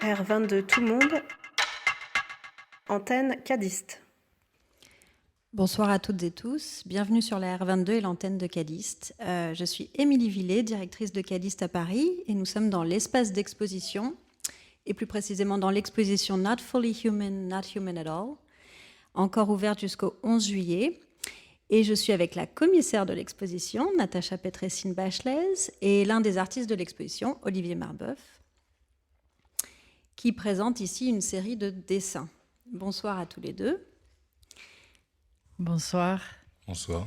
R22 tout le monde, antenne Cadiste. Bonsoir à toutes et tous, bienvenue sur la R22 et l'antenne de Cadiste. Je suis Émilie Villet, directrice de Cadiste à Paris, et nous sommes dans l'espace d'exposition, et plus précisément dans l'exposition Not Fully Human, Not Human at All, encore ouverte jusqu'au 11 juillet. Et je suis avec la commissaire de l'exposition, Natacha Petressine-Bachelez, et l'un des artistes de l'exposition, Olivier Marbeuf, qui présente ici une série de dessins. Bonsoir à tous les deux. Bonsoir. Bonsoir.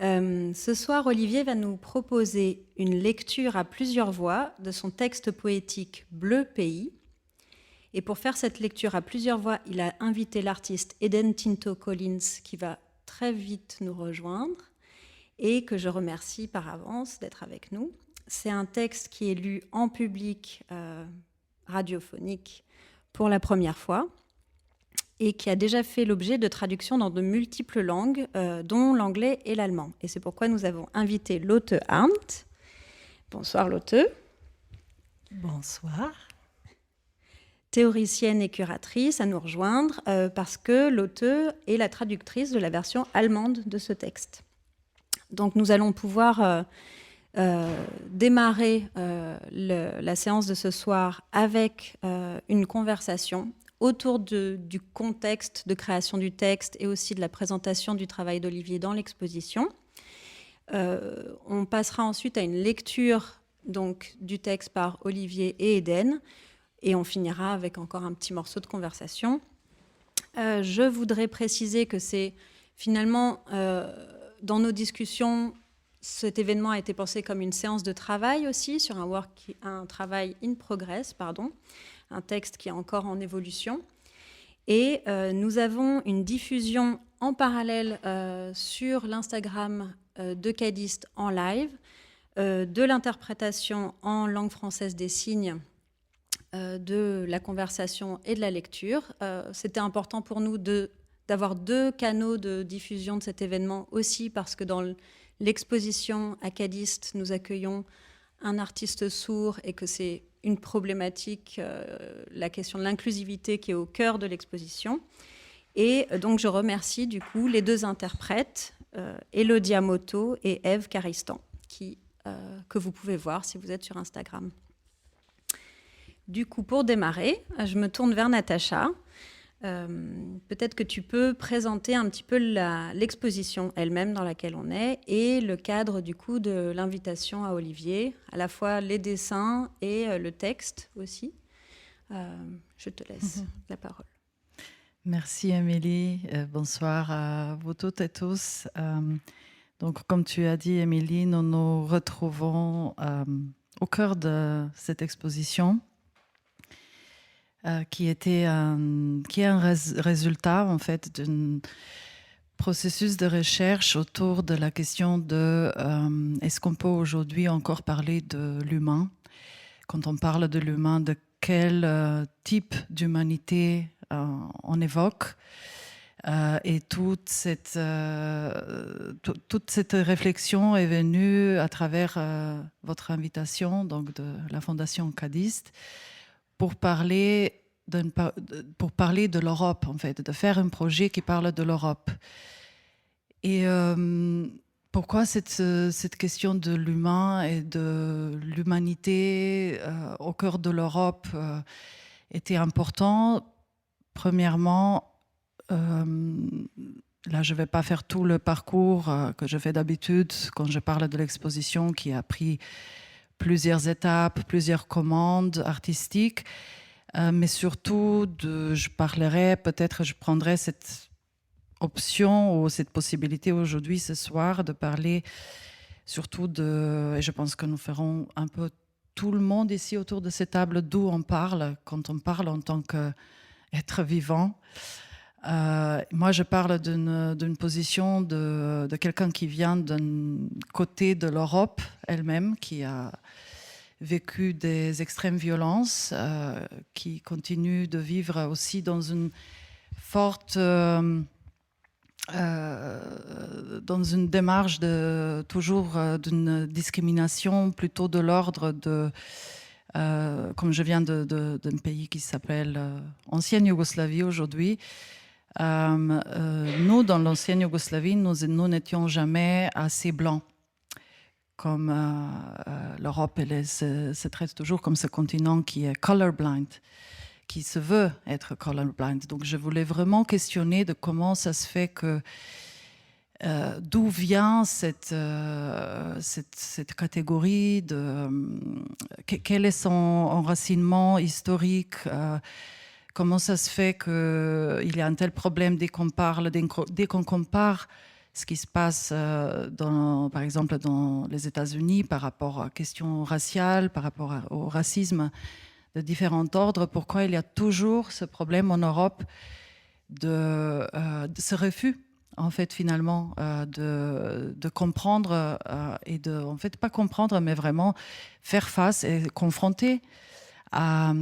Ce soir, Olivier va nous proposer une lecture à plusieurs voix de son texte poétique Bleu Pays. Et pour faire cette lecture à plusieurs voix, il a invité l'artiste Eden Tinto Collins, qui va très vite nous rejoindre et que je remercie par avance d'être avec nous. C'est un texte qui est lu en public radiophonique pour la première fois et qui a déjà fait l'objet de traductions dans de multiples langues, dont l'anglais et l'allemand. Et c'est pourquoi nous avons invité Lotte Arndt. Bonsoir Lotte. Bonsoir. Théoricienne et curatrice, à nous rejoindre, parce que Lotte est la traductrice de la version allemande de ce texte. Donc nous allons pouvoir démarrer la séance de ce soir avec une conversation autour du contexte de création du texte et aussi de la présentation du travail d'Olivier dans l'exposition. On passera ensuite à une lecture donc, du texte par Olivier et Eden, et on finira avec encore un petit morceau de conversation. Je voudrais préciser que c'est finalement, dans nos discussions, cet événement a été pensé comme une séance de travail aussi, sur un travail in progress, un texte qui est encore en évolution. Et nous avons une diffusion en parallèle sur l'Instagram de Cadiste en live, de l'interprétation en langue française des signes, de la conversation et de la lecture. C'était important pour nous d'avoir deux canaux de diffusion de cet événement aussi, parce que dans l'exposition à Cadiste, nous accueillons un artiste sourd et que c'est une problématique, la question de l'inclusivité qui est au cœur de l'exposition. Et donc je remercie du coup les deux interprètes, Elodie Moto et Eve Caristan, que vous pouvez voir si vous êtes sur Instagram. Du coup, pour démarrer, je me tourne vers Natacha. Peut-être que tu peux présenter un petit peu l'exposition elle-même dans laquelle on est et le cadre du coup de l'invitation à Olivier, à la fois les dessins et le texte aussi. Je te laisse la parole. Merci Émilie. Bonsoir à vous toutes et tous. Donc, comme tu as dit, Émilie, nous nous retrouvons au cœur de cette exposition. Qui est un résultat en fait d'un processus de recherche autour de la question de est-ce qu'on peut aujourd'hui encore parler de l'humain? Quand on parle de l'humain, de quel type d'humanité on évoque? Et toute cette réflexion est venue à travers votre invitation, donc de la Fondation Cadiste, pour parler de l'Europe, en fait, de faire un projet qui parle de l'Europe. Et pourquoi cette question de l'humain et de l'humanité au cœur de l'Europe était important? Premièrement, là, je ne vais pas faire tout le parcours que je fais d'habitude quand je parle de l'exposition qui a pris plusieurs étapes, plusieurs commandes artistiques, mais surtout, je prendrai cette option ou cette possibilité aujourd'hui, ce soir, de parler surtout et je pense que nous ferons un peu tout le monde ici autour de cette table d'où on parle, quand on parle en tant qu'être vivant. Moi, je parle d'une position de quelqu'un qui vient d'un côté de l'Europe elle-même, qui a vécu des extrêmes violences, qui continue de vivre aussi dans une forte... dans une démarche toujours d'une discrimination plutôt de l'ordre de comme je viens d'un pays qui s'appelle ancienne Yougoslavie aujourd'hui, nous, dans l'ancienne Yougoslavie, nous n'étions jamais assez blancs. Comme l'Europe, elle se traite toujours comme ce continent qui est colorblind, qui se veut être colorblind. Donc je voulais vraiment questionner de comment ça se fait que d'où vient cette catégorie, quel est son enracinement historique, comment ça se fait qu'il y a un tel problème dès qu'on compare ce qui se passe, par exemple, dans les États-Unis par rapport à questions raciales, par rapport au racisme de différents ordres, pourquoi il y a toujours ce problème en Europe de ce refus, en fait, finalement, de comprendre et de, en fait, pas comprendre, mais vraiment faire face et confronter à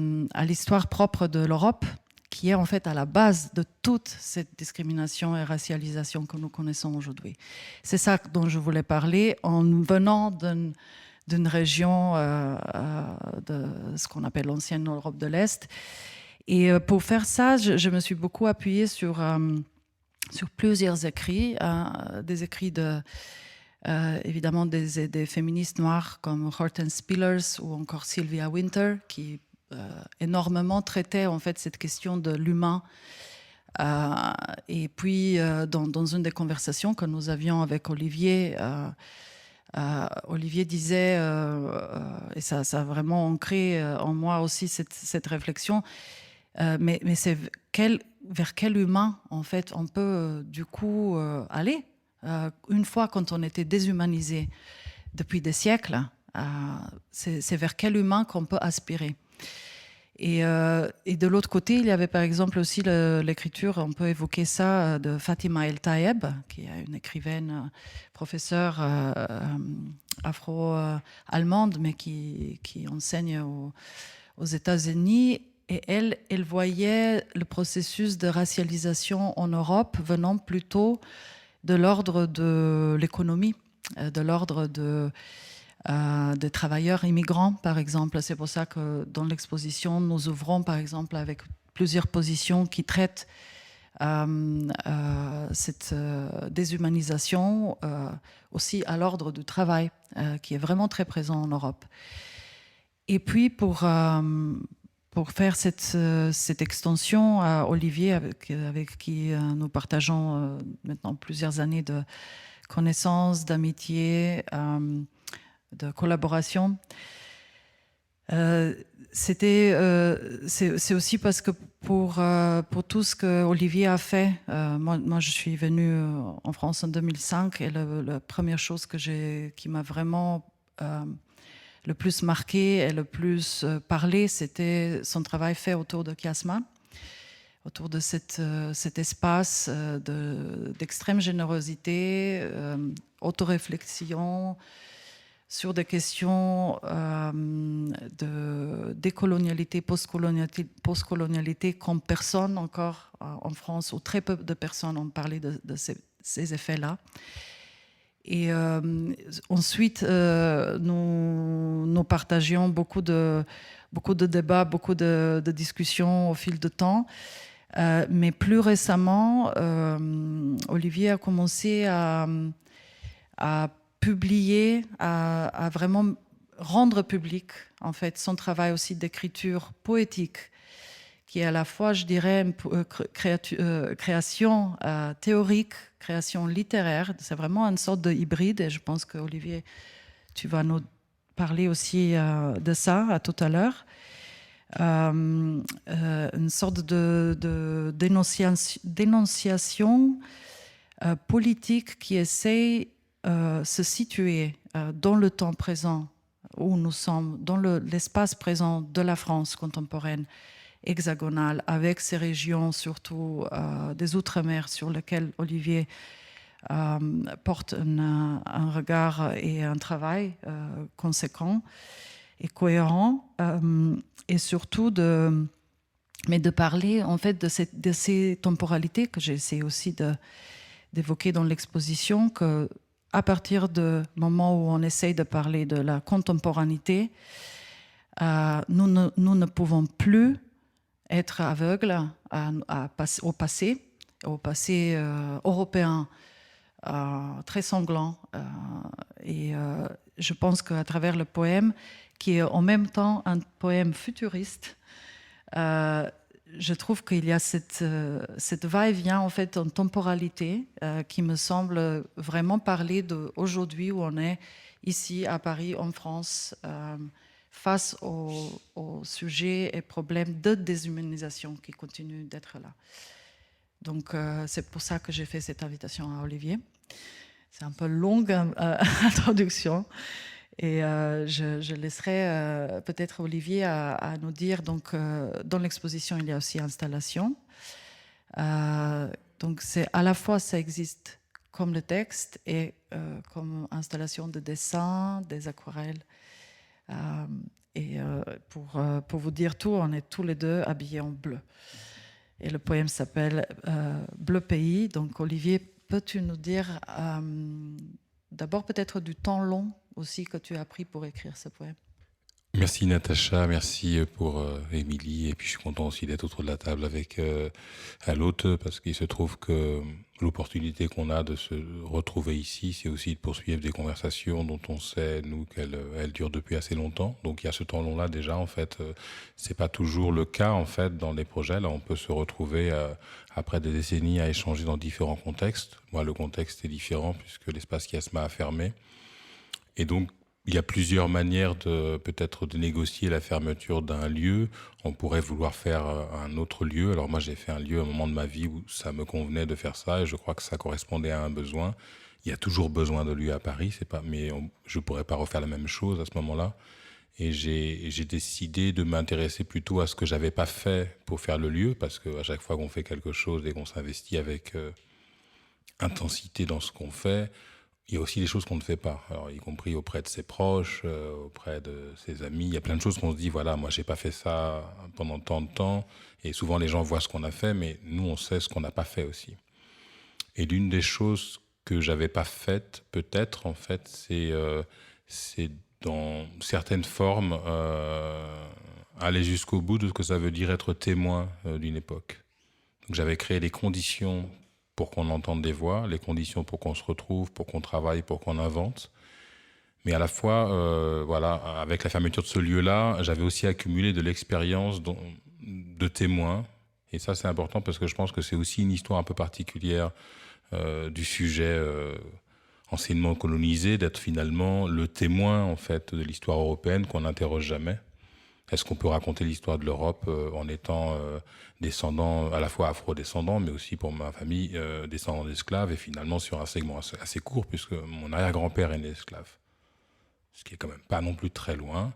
l'histoire propre de l'Europe, qui est en fait à la base de toute cette discrimination et racialisation que nous connaissons aujourd'hui. C'est ça dont je voulais parler en venant d'une région de ce qu'on appelle l'ancienne Europe de l'Est. Et pour faire ça, je me suis beaucoup appuyée sur plusieurs écrits, des écrits évidemment des féministes noires comme Hortense Spillers ou encore Sylvia Wynter, qui énormément traitait en fait cette question de l'humain. Et puis dans une des conversations que nous avions avec Olivier, Olivier disait, et ça a vraiment ancré en moi aussi cette réflexion, mais c'est vers quel humain en fait on peut du coup aller une fois quand on était déshumanisé depuis des siècles, c'est vers quel humain qu'on peut aspirer. Et de l'autre côté, il y avait par exemple aussi l'écriture, on peut évoquer ça, de Fatima El Tayeb, qui est une écrivaine, professeure afro-allemande, mais qui enseigne aux États-Unis. Et elle voyait le processus de racialisation en Europe venant plutôt de l'ordre de l'économie, de l'ordre des travailleurs immigrants, par exemple. C'est pour ça que dans l'exposition, nous ouvrons, par exemple, avec plusieurs positions qui traitent cette déshumanisation aussi à l'ordre du travail, qui est vraiment très présent en Europe. Et puis, pour faire cette extension à Olivier, avec qui nous partageons maintenant plusieurs années de connaissances, d'amitié, de collaboration. C'est aussi parce que pour tout ce que Olivier a fait, moi je suis venue en France en 2005 et la première chose qui m'a vraiment le plus marqué et le plus parlé, c'était son travail fait autour de Kiasma, autour de cet espace d'extrême générosité, autoréflexion, sur des questions de décolonialité, postcolonialité, comme personne encore en France, ou très peu de personnes ont parlé de ces effets-là. Et ensuite, nous partagions beaucoup de débats, beaucoup de discussions au fil du temps. Mais plus récemment, Olivier a commencé à publier, à vraiment rendre public en fait son travail aussi d'écriture poétique, qui est à la fois, je dirais, une création théorique, création littéraire. C'est vraiment une sorte de hybride, et je pense que Olivier, tu vas nous parler aussi de ça tout à l'heure. Une sorte de dénonciation politique qui essaie se situer dans le temps présent où nous sommes, dans l'espace présent de la France contemporaine hexagonale, avec ces régions surtout des Outre-mer sur lesquelles Olivier porte un regard et un travail conséquent et cohérent, et surtout de parler en fait de ces temporalités que j'essaie aussi d'évoquer dans l'exposition, que à partir du moment où on essaye de parler de la contemporanéité, nous ne pouvons plus être aveugles au passé européen très sanglant. Et je pense qu'à travers le poème, qui est en même temps un poème futuriste, je trouve qu'il y a cette va-et-vient en fait en temporalité qui me semble vraiment parler d'aujourd'hui où on est ici à Paris, en France, face aux sujets et problèmes de déshumanisation qui continuent d'être là. Donc c'est pour ça que j'ai fait cette invitation à Olivier. C'est un peu longue introduction. Et je laisserai peut-être Olivier à nous dire, donc dans l'exposition il y a aussi installation. Donc c'est à la fois ça existe comme le texte et comme installation de dessin, des aquarelles. Et pour vous dire tout, on est tous les deux habillés en bleu. Et le poème s'appelle Bleu Pays. Donc Olivier, peux-tu nous dire d'abord peut-être du temps long aussi que tu as pris pour écrire ce poème? Merci Natacha, merci pour Émilie, et puis je suis content aussi d'être autour de la table avec l'autre, parce qu'il se trouve que l'opportunité qu'on a de se retrouver ici, c'est aussi de poursuivre des conversations dont on sait, nous, qu'elles durent depuis assez longtemps. Donc il y a ce temps long-là déjà, en fait. C'est pas toujours le cas, en fait, dans les projets. Là, on peut se retrouver après des décennies à échanger dans différents contextes. Moi, le contexte est différent puisque l'espace Kiasma a fermé. Et donc, il y a plusieurs manières peut-être de négocier la fermeture d'un lieu. On pourrait vouloir faire un autre lieu. Alors moi, j'ai fait un lieu à un moment de ma vie où ça me convenait de faire ça et je crois que ça correspondait à un besoin. Il y a toujours besoin de lieux à Paris, mais je ne pourrais pas refaire la même chose à ce moment-là. Et j'ai décidé de m'intéresser plutôt à ce que je n'avais pas fait pour faire le lieu, parce qu'à chaque fois qu'on fait quelque chose et qu'on s'investit avec intensité dans ce qu'on fait, il y a aussi des choses qu'on ne fait pas, alors, y compris auprès de ses proches, auprès de ses amis. Il y a plein de choses qu'on se dit, voilà, moi, j'ai pas fait ça pendant tant de temps. Et souvent, les gens voient ce qu'on a fait, mais nous, on sait ce qu'on n'a pas fait aussi. Et l'une des choses que j'avais pas faites, peut-être, en fait, c'est dans certaines formes, aller jusqu'au bout de ce que ça veut dire être témoin d'une époque. Donc, j'avais créé les conditions pour qu'on entende des voix, les conditions pour qu'on se retrouve, pour qu'on travaille, pour qu'on invente. Mais à la fois, voilà, avec la fermeture de ce lieu-là, j'avais aussi accumulé de l'expérience de témoin. Et ça, c'est important parce que je pense que c'est aussi une histoire un peu particulière du sujet anciennement colonisé, d'être finalement le témoin, en fait, de l'histoire européenne qu'on n'interroge jamais. Est-ce qu'on peut raconter l'histoire de l'Europe en étant descendant, à la fois afro-descendant, mais aussi pour ma famille, descendant d'esclaves, et finalement sur un segment assez court, puisque mon arrière-grand-père est né esclave. Ce qui est quand même pas non plus très loin.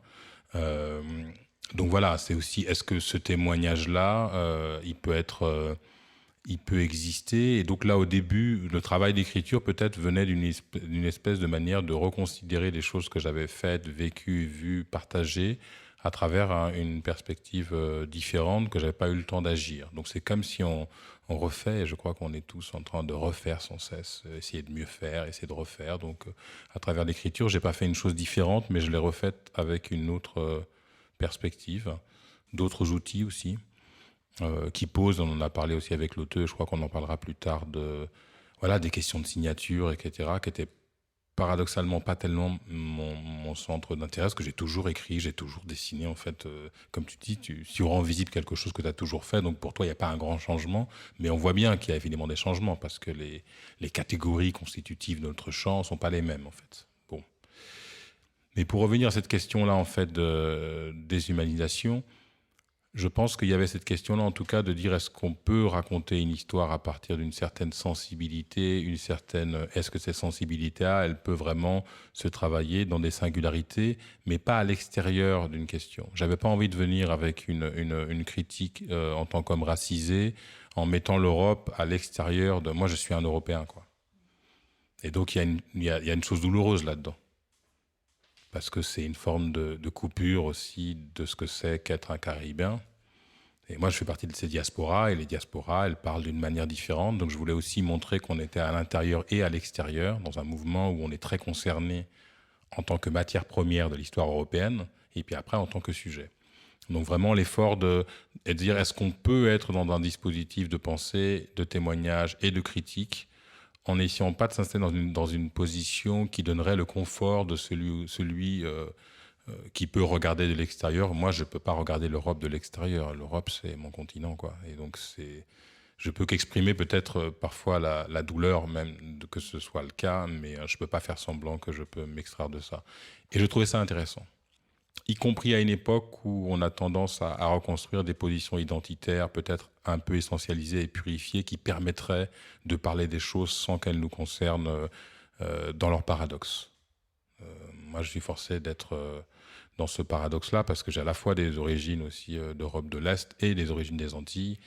Donc voilà, c'est aussi, est-ce que ce témoignage-là, il peut exister. Et donc là, au début, le travail d'écriture peut-être venait d'une espèce de manière de reconsidérer les choses que j'avais faites, vécues, vues, partagées, à travers une perspective différente que j'avais pas eu le temps d'agir. Donc c'est comme si on refait, et je crois qu'on est tous en train de refaire sans cesse, essayer de mieux faire, essayer de refaire. Donc à travers l'écriture, j'ai pas fait une chose différente, mais je l'ai refaite avec une autre perspective, d'autres outils aussi, qui posent, on en a parlé aussi avec l'auteur, je crois qu'on en parlera plus tard, des questions de signature, etc., qui étaient paradoxalement pas tellement mon centre d'intérêt, parce que j'ai toujours écrit, j'ai toujours dessiné, en fait. Comme tu dis, tu rends visible quelque chose que tu as toujours fait, donc pour toi, il n'y a pas un grand changement, mais on voit bien qu'il y a évidemment des changements, parce que les catégories constitutives de notre champ ne sont pas les mêmes, en fait. Bon. Mais pour revenir à cette question-là, en fait, de déshumanisation, je pense qu'il y avait cette question-là, en tout cas, de dire est-ce qu'on peut raconter une histoire à partir d'une certaine sensibilité, est-ce que cette sensibilité-là, elle peut vraiment se travailler dans des singularités, mais pas à l'extérieur d'une question. J'avais pas envie de venir avec une critique en tant qu'homme racisé, en mettant l'Europe à l'extérieur de... Moi, je suis un Européen, quoi. Et donc, il y a une chose douloureuse là-dedans. Parce que c'est une forme de coupure aussi de ce que c'est qu'être un Caribéen. Et moi, je fais partie de ces diasporas, et les diasporas, elles parlent d'une manière différente. Donc, je voulais aussi montrer qu'on était à l'intérieur et à l'extérieur, dans un mouvement où on est très concerné en tant que matière première de l'histoire européenne, et puis après en tant que sujet. Donc vraiment l'effort de dire est-ce qu'on peut être dans un dispositif de pensée, de témoignage et de critique en n'essayant pas de s'installer dans une position qui donnerait le confort de celui qui peut regarder de l'extérieur. Moi, je ne peux pas regarder l'Europe de l'extérieur. L'Europe, c'est mon continent, quoi. Et donc, je peux qu'exprimer peut-être parfois la douleur, même que ce soit le cas, mais je ne peux pas faire semblant que je peux m'extraire de ça. Et je trouvais ça intéressant, y compris à une époque où on a tendance à reconstruire des positions identitaires peut-être un peu essentialisées et purifiées qui permettraient de parler des choses sans qu'elles nous concernent dans leur paradoxe. Moi, je suis forcé d'être dans ce paradoxe-là parce que j'ai à la fois des origines aussi d'Europe de l'Est et des origines des Antilles.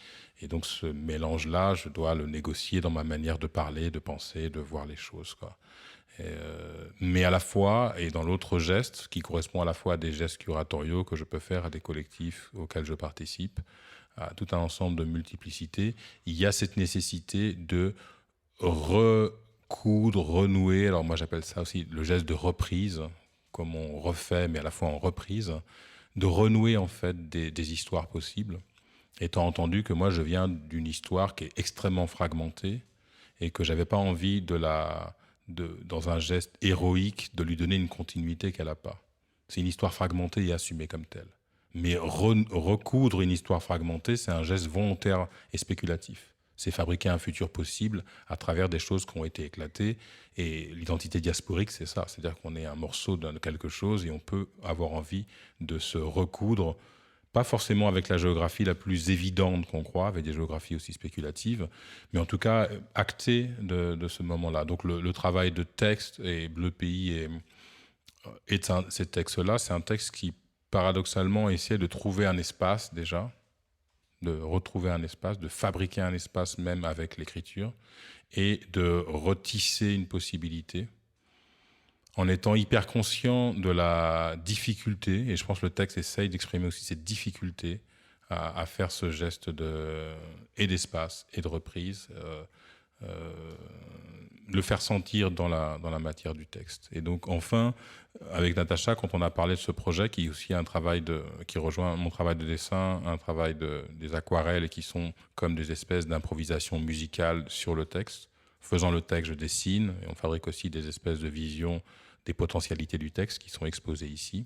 Et donc, ce mélange-là, je dois le négocier dans ma manière de parler, de penser, de voir les choses, quoi. Mais à la fois, et dans l'autre geste, qui correspond à la fois à des gestes curatoriaux que je peux faire à des collectifs auxquels je participe, à tout un ensemble de multiplicités, il y a cette nécessité de recoudre, renouer. Alors moi, j'appelle ça aussi le geste de reprise, comme on refait, mais à la fois en reprise, de renouer en fait des histoires possibles, étant entendu que moi, je viens d'une histoire qui est extrêmement fragmentée et que j'avais pas envie dans un geste héroïque, de lui donner une continuité qu'elle n'a pas. C'est une histoire fragmentée et assumée comme telle. Mais recoudre une histoire fragmentée, c'est un geste volontaire et spéculatif. C'est fabriquer un futur possible à travers des choses qui ont été éclatées. Et l'identité diasporique, c'est ça. C'est-à-dire qu'on est un morceau de quelque chose et on peut avoir envie de se recoudre, pas forcément avec la géographie la plus évidente qu'on croit, avec des géographies aussi spéculatives, mais en tout cas actée de ce moment-là. Donc le travail de texte et Bleu Pays et ces textes-là, c'est un texte qui paradoxalement essaie de trouver un espace déjà, de retrouver un espace, de fabriquer un espace même avec l'écriture et de retisser une possibilité en étant hyper conscient de la difficulté, et je pense que le texte essaye d'exprimer aussi cette difficulté à faire ce geste d'espace et de reprise, le faire sentir dans la matière du texte. Et donc enfin, avec Natacha, quand on a parlé de ce projet, qui est aussi un travail qui rejoint mon travail de dessin, un travail des aquarelles, et qui sont comme des espèces d'improvisation musicale sur le texte. Faisant le texte, je dessine, et on fabrique aussi des espèces de visions des potentialités du texte qui sont exposées ici.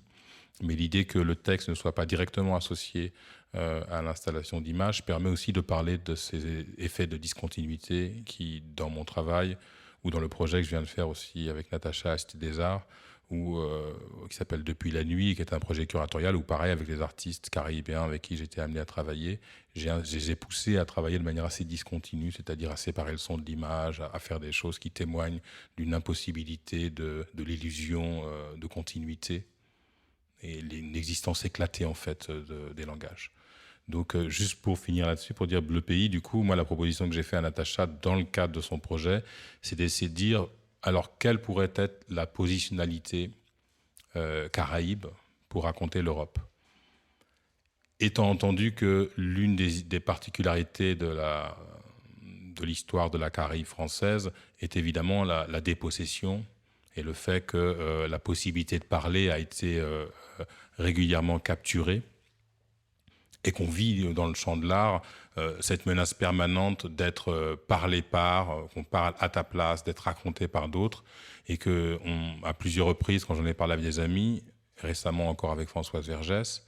Mais l'idée que le texte ne soit pas directement associé à l'installation d'images permet aussi de parler de ces effets de discontinuité qui, dans mon travail, ou dans le projet que je viens de faire aussi avec Natacha à Cité des Arts, qui s'appelle Depuis la nuit, qui est un projet curatorial, où pareil, avec les artistes caribéens avec qui j'étais amené à travailler, j'ai poussé à travailler de manière assez discontinue, c'est-à-dire à séparer le son de l'image, à faire des choses qui témoignent d'une impossibilité de l'illusion de continuité et une existence éclatée en fait des langages. Donc juste pour finir là-dessus, pour dire Bleu Pays, du coup, moi la proposition que j'ai faite à Natacha dans le cadre de son projet, c'est d'essayer de dire alors quelle pourrait être la positionnalité caraïbe pour raconter l'Europe. Étant entendu que l'une des particularités de l'histoire de la Caraïbe française est évidemment la dépossession et le fait que la possibilité de parler a été régulièrement capturée et qu'on vit dans le champ de l'art cette menace permanente d'être parlé par, qu'on parle à ta place, d'être raconté par d'autres, et que à plusieurs reprises, quand j'en ai parlé avec des amis, récemment encore avec Françoise Vergès,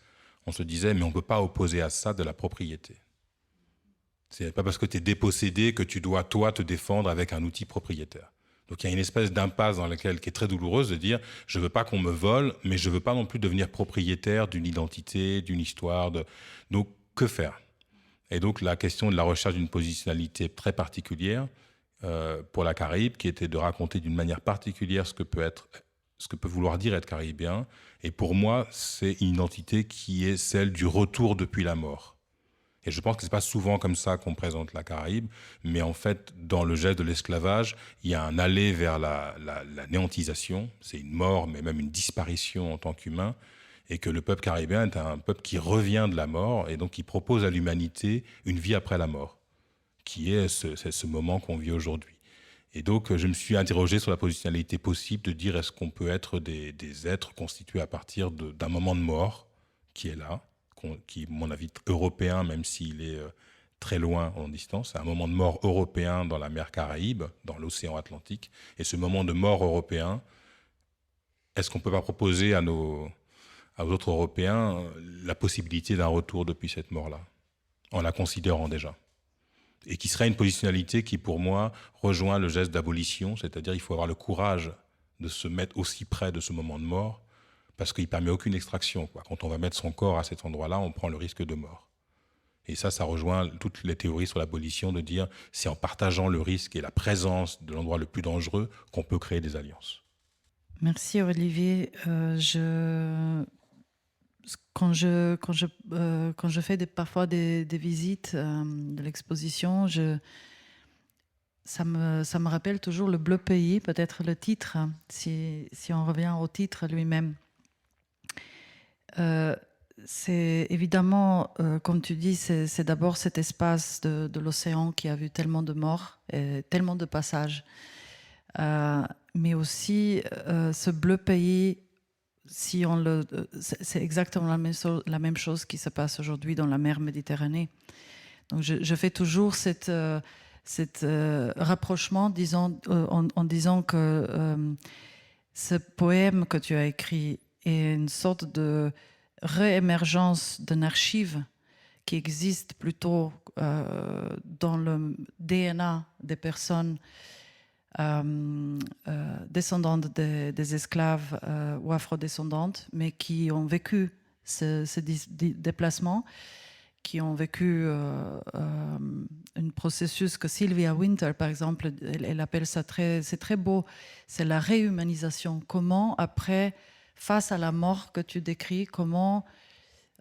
on se disait, mais on ne peut pas opposer à ça de la propriété. Ce n'est pas parce que tu es dépossédé que tu dois, toi, te défendre avec un outil propriétaire. Donc il y a une espèce d'impasse dans laquelle, qui est très douloureuse, de dire, je ne veux pas qu'on me vole, mais je ne veux pas non plus devenir propriétaire d'une identité, d'une histoire. Donc, que faire ? Et donc la question de la recherche d'une positionnalité très particulière pour la Caraïbe, qui était de raconter d'une manière particulière ce que peut vouloir dire être caribéen. Et pour moi, c'est une identité qui est celle du retour depuis la mort. Et je pense que ce n'est pas souvent comme ça qu'on présente la Caraïbe, mais en fait, dans le geste de l'esclavage, il y a un aller vers la néantisation. C'est une mort, mais même une disparition en tant qu'humain. Et que le peuple caribéen est un peuple qui revient de la mort et donc qui propose à l'humanité une vie après la mort, qui est ce moment qu'on vit aujourd'hui. Et donc, je me suis interrogé sur la positionnalité possible de dire est-ce qu'on peut être des êtres constitués à partir d'un moment de mort qui est là, qui est, à mon avis, européen, même s'il est très loin en distance. C'est un moment de mort européen dans la mer Caraïbe, dans l'océan Atlantique. Et ce moment de mort européen, est-ce qu'on ne peut pas proposer aux autres Européens la possibilité d'un retour depuis cette mort-là, en la considérant déjà ? Et qui serait une positionnalité qui, pour moi, rejoint le geste d'abolition, c'est-à-dire il faut avoir le courage de se mettre aussi près de ce moment de mort, parce qu'il ne permet aucune extraction, quoi. Quand on va mettre son corps à cet endroit-là, on prend le risque de mort. Et ça rejoint toutes les théories sur l'abolition, de dire c'est en partageant le risque et la présence de l'endroit le plus dangereux qu'on peut créer des alliances. Merci Olivier. Quand je fais parfois des visites de l'exposition, ça me rappelle toujours le Bleu Pays, peut-être le titre, si on revient au titre lui-même. C'est évidemment, comme tu dis, c'est d'abord cet espace de l'océan qui a vu tellement de morts, et tellement de passages. Mais aussi ce Bleu Pays, c'est exactement la même chose qui se passe aujourd'hui dans la mer Méditerranée. Donc je fais toujours cet rapprochement en disant que ce poème que tu as écrit est une sorte de réémergence d'une archive qui existe plutôt dans le DNA des personnes descendantes des esclaves ou afrodescendantes, mais qui ont vécu ce déplacement, qui ont vécu un processus que Sylvia Wynter, par exemple, elle appelle ça c'est très beau, c'est la réhumanisation. Comment, après, face à la mort que tu décris, comment,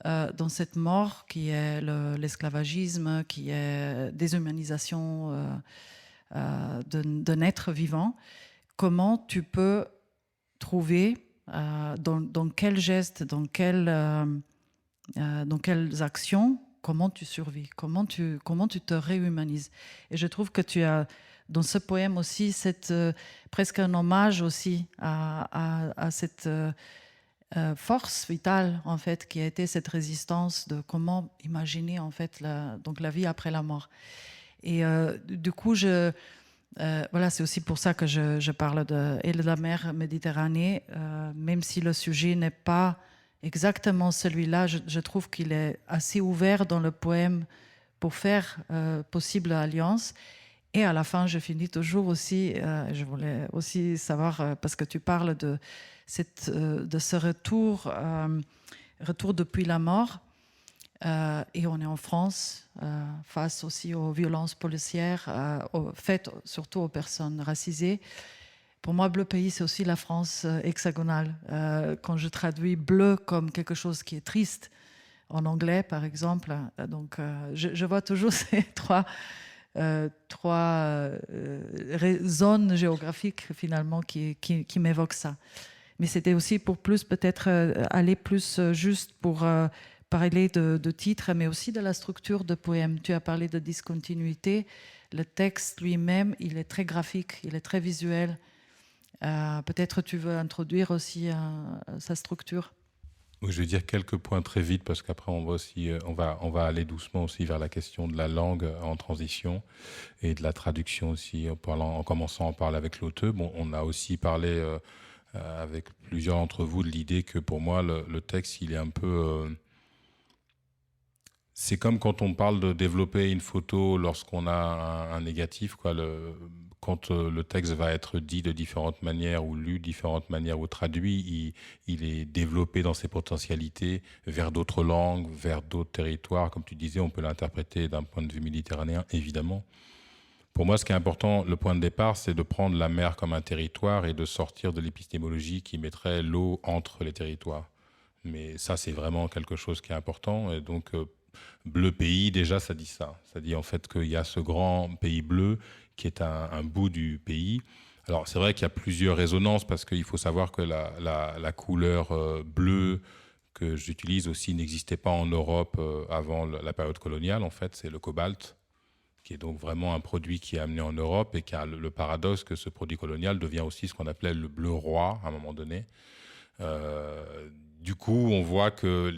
dans cette mort qui est l'esclavagisme, qui est déshumanisation d'un être vivant, comment tu peux trouver dans quel geste, dans quelles actions, comment tu survis, comment tu te réhumanises. Et je trouve que tu as dans ce poème aussi presque un hommage aussi à cette force vitale en fait qui a été cette résistance de comment imaginer en fait la vie après la mort. Et du coup, voilà, c'est aussi pour ça que je parle de la mer Méditerranée, même si le sujet n'est pas exactement celui-là, je trouve qu'il est assez ouvert dans le poème pour faire possible l'alliance. Et à la fin, je finis toujours aussi, je voulais aussi savoir, parce que tu parles de ce retour depuis la mort, et on est en France, face aussi aux violences policières faites surtout aux personnes racisées. Pour moi, Bleu Pays, c'est aussi la France hexagonale. Quand je traduis bleu comme quelque chose qui est triste, en anglais par exemple, donc je vois toujours ces trois zones géographiques finalement qui m'évoquent ça. Mais c'était aussi pour plus peut-être aller plus juste pour parler de titre, mais aussi de la structure de poème. Tu as parlé de discontinuité. Le texte lui-même, il est très graphique, il est très visuel. Peut-être tu veux introduire aussi sa structure. Oui, je vais dire quelques points très vite parce qu'après on va aller doucement aussi vers la question de la langue en transition et de la traduction aussi en commençant à parler avec l'auteur. Bon, on a aussi parlé avec plusieurs d'entre vous de l'idée que pour moi le texte il est un peu c'est comme quand on parle de développer une photo lorsqu'on a un négatif, quoi. Quand le texte va être dit de différentes manières ou lu de différentes manières ou traduit, il est développé dans ses potentialités vers d'autres langues, vers d'autres territoires. Comme tu disais, on peut l'interpréter d'un point de vue méditerranéen, évidemment. Pour moi, ce qui est important, le point de départ, c'est de prendre la mer comme un territoire et de sortir de l'épistémologie qui mettrait l'eau entre les territoires. Mais ça, c'est vraiment quelque chose qui est important. Et donc, Bleu Pays, déjà, ça dit ça. Ça dit en fait qu'il y a ce grand pays bleu qui est un bout du pays. Alors, c'est vrai qu'il y a plusieurs résonances parce qu'il faut savoir que la couleur bleue que j'utilise aussi n'existait pas en Europe avant la période coloniale. En fait, c'est le cobalt. qui est donc vraiment un produit qui est amené en Europe et qui a le paradoxe que ce produit colonial devient aussi ce qu'on appelait le bleu roi à un moment donné. Du coup, on voit que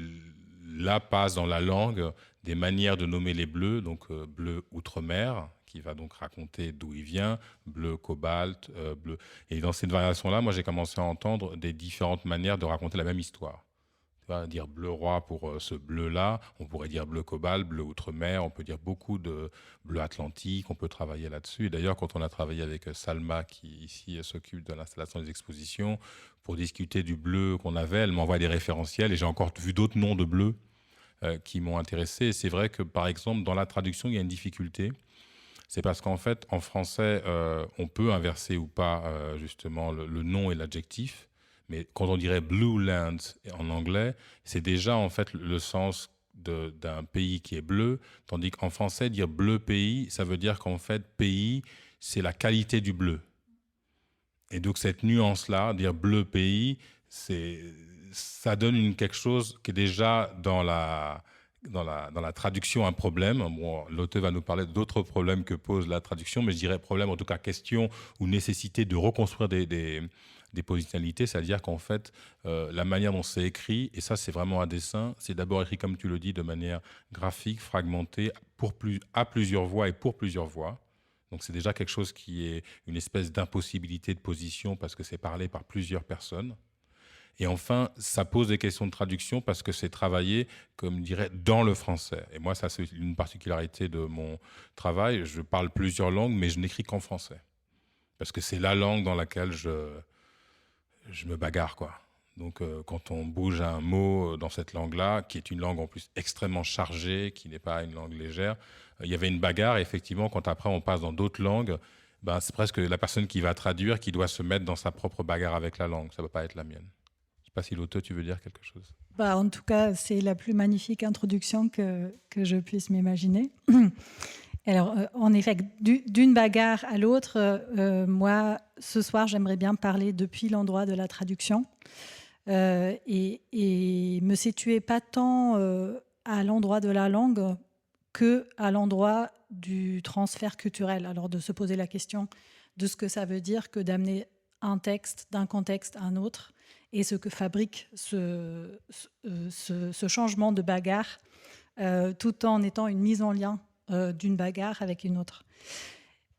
là passe dans la langue des manières de nommer les bleus, donc bleu outre-mer, qui va donc raconter d'où il vient, bleu cobalt, bleu. Et dans cette variation-là, moi j'ai commencé à entendre des différentes manières de raconter la même histoire. Tu vas dire bleu roi pour ce bleu-là, on pourrait dire bleu cobalt, bleu outre-mer, on peut dire beaucoup de bleu atlantique, on peut travailler là-dessus. Et d'ailleurs, quand on a travaillé avec Salma, qui ici s'occupe de l'installation des expositions, pour discuter du bleu qu'on avait, elle m'envoie des référentiels et j'ai encore vu d'autres noms de bleu qui m'ont intéressé. Et c'est vrai que, par exemple, dans la traduction, il y a une difficulté. C'est parce qu'en fait, en français, on peut inverser ou pas justement le nom et l'adjectif. Mais quand on dirait Blue Land en anglais, c'est déjà en fait le sens d'un pays qui est bleu, tandis qu'en français, dire bleu pays, ça veut dire qu'en fait, pays, c'est la qualité du bleu. Et donc cette nuance-là, dire bleu pays, ça donne quelque chose qui est déjà dans la traduction un problème. Bon, l'auteur va nous parler d'autres problèmes que pose la traduction, mais je dirais problème, en tout cas question ou nécessité de reconstruire des positionnalités, c'est-à-dire qu'en fait, la manière dont c'est écrit, et ça c'est vraiment un dessin, c'est d'abord écrit, comme tu le dis, de manière graphique, fragmentée, à plusieurs voix et pour plusieurs voix. Donc c'est déjà quelque chose qui est une espèce d'impossibilité de position parce que c'est parlé par plusieurs personnes. Et enfin, ça pose des questions de traduction parce que c'est travaillé, comme je dirais, dans le français. Et moi, ça c'est une particularité de mon travail. Je parle plusieurs langues, mais je n'écris qu'en français. Parce que c'est la langue dans laquelle je me bagarre, quoi. Donc, quand on bouge un mot dans cette langue-là, qui est une langue en plus extrêmement chargée, qui n'est pas une langue légère, il y avait une bagarre. Et effectivement, quand après on passe dans d'autres langues, ben, c'est presque la personne qui va traduire qui doit se mettre dans sa propre bagarre avec la langue. Ça ne peut pas être la mienne. Je ne sais pas si l'auteur, tu veux dire quelque chose? En tout cas, c'est la plus magnifique introduction que je puisse m'imaginer. Alors, en effet, d'une bagarre à l'autre, moi, ce soir, j'aimerais bien parler depuis l'endroit de la traduction et me situer pas tant à l'endroit de la langue que à l'endroit du transfert culturel. Alors, de se poser la question de ce que ça veut dire que d'amener un texte d'un contexte à un autre et ce que fabrique ce changement de bagarre tout en étant une mise en lien d'une bagarre avec une autre.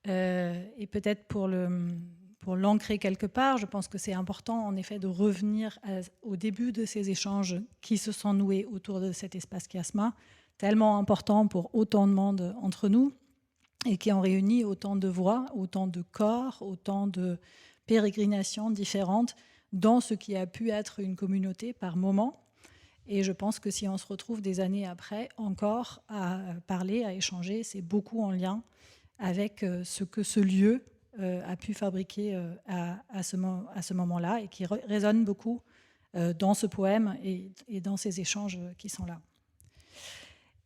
Et peut-être pour l'ancrer quelque part, je pense que c'est important en effet de revenir au début de ces échanges qui se sont noués autour de cet espace chiasma, tellement important pour autant de monde entre nous et qui ont réuni autant de voix, autant de corps, autant de pérégrinations différentes dans ce qui a pu être une communauté par moment. Et je pense que si on se retrouve des années après encore à parler, à échanger, c'est beaucoup en lien avec ce que ce lieu a pu fabriquer à ce moment-là et qui résonne beaucoup dans ce poème et dans ces échanges qui sont là.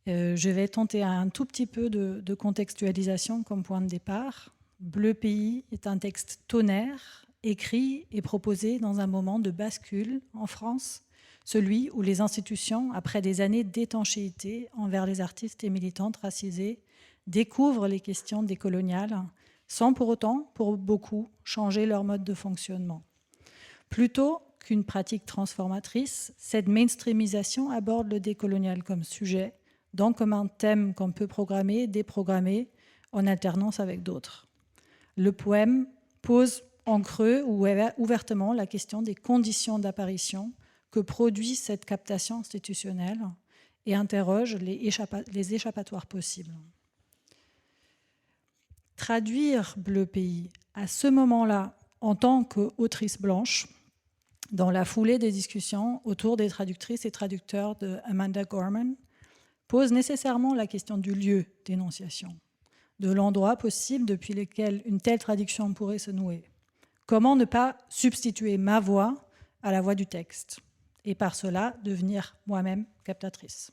Je vais tenter un tout petit peu de contextualisation comme point de départ. Bleu pays est un texte tonnerre, écrit et proposé dans un moment de bascule en France, celui où les institutions, après des années d'étanchéité envers les artistes et militantes racisés, découvrent les questions décoloniales, sans pour autant, pour beaucoup, changer leur mode de fonctionnement. Plutôt qu'une pratique transformatrice, cette mainstreamisation aborde le décolonial comme sujet, donc comme un thème qu'on peut programmer, déprogrammer, en alternance avec d'autres. Le poème pose en creux ou ouvertement la question des conditions d'apparition que produit cette captation institutionnelle et interroge les échappatoires possibles. Traduire Bleu pays à ce moment-là en tant qu'autrice blanche, dans la foulée des discussions autour des traductrices et traducteurs de Amanda Gorman, pose nécessairement la question du lieu d'énonciation, de l'endroit possible depuis lequel une telle traduction pourrait se nouer. Comment ne pas substituer ma voix à la voix du texte et par cela devenir moi-même captatrice?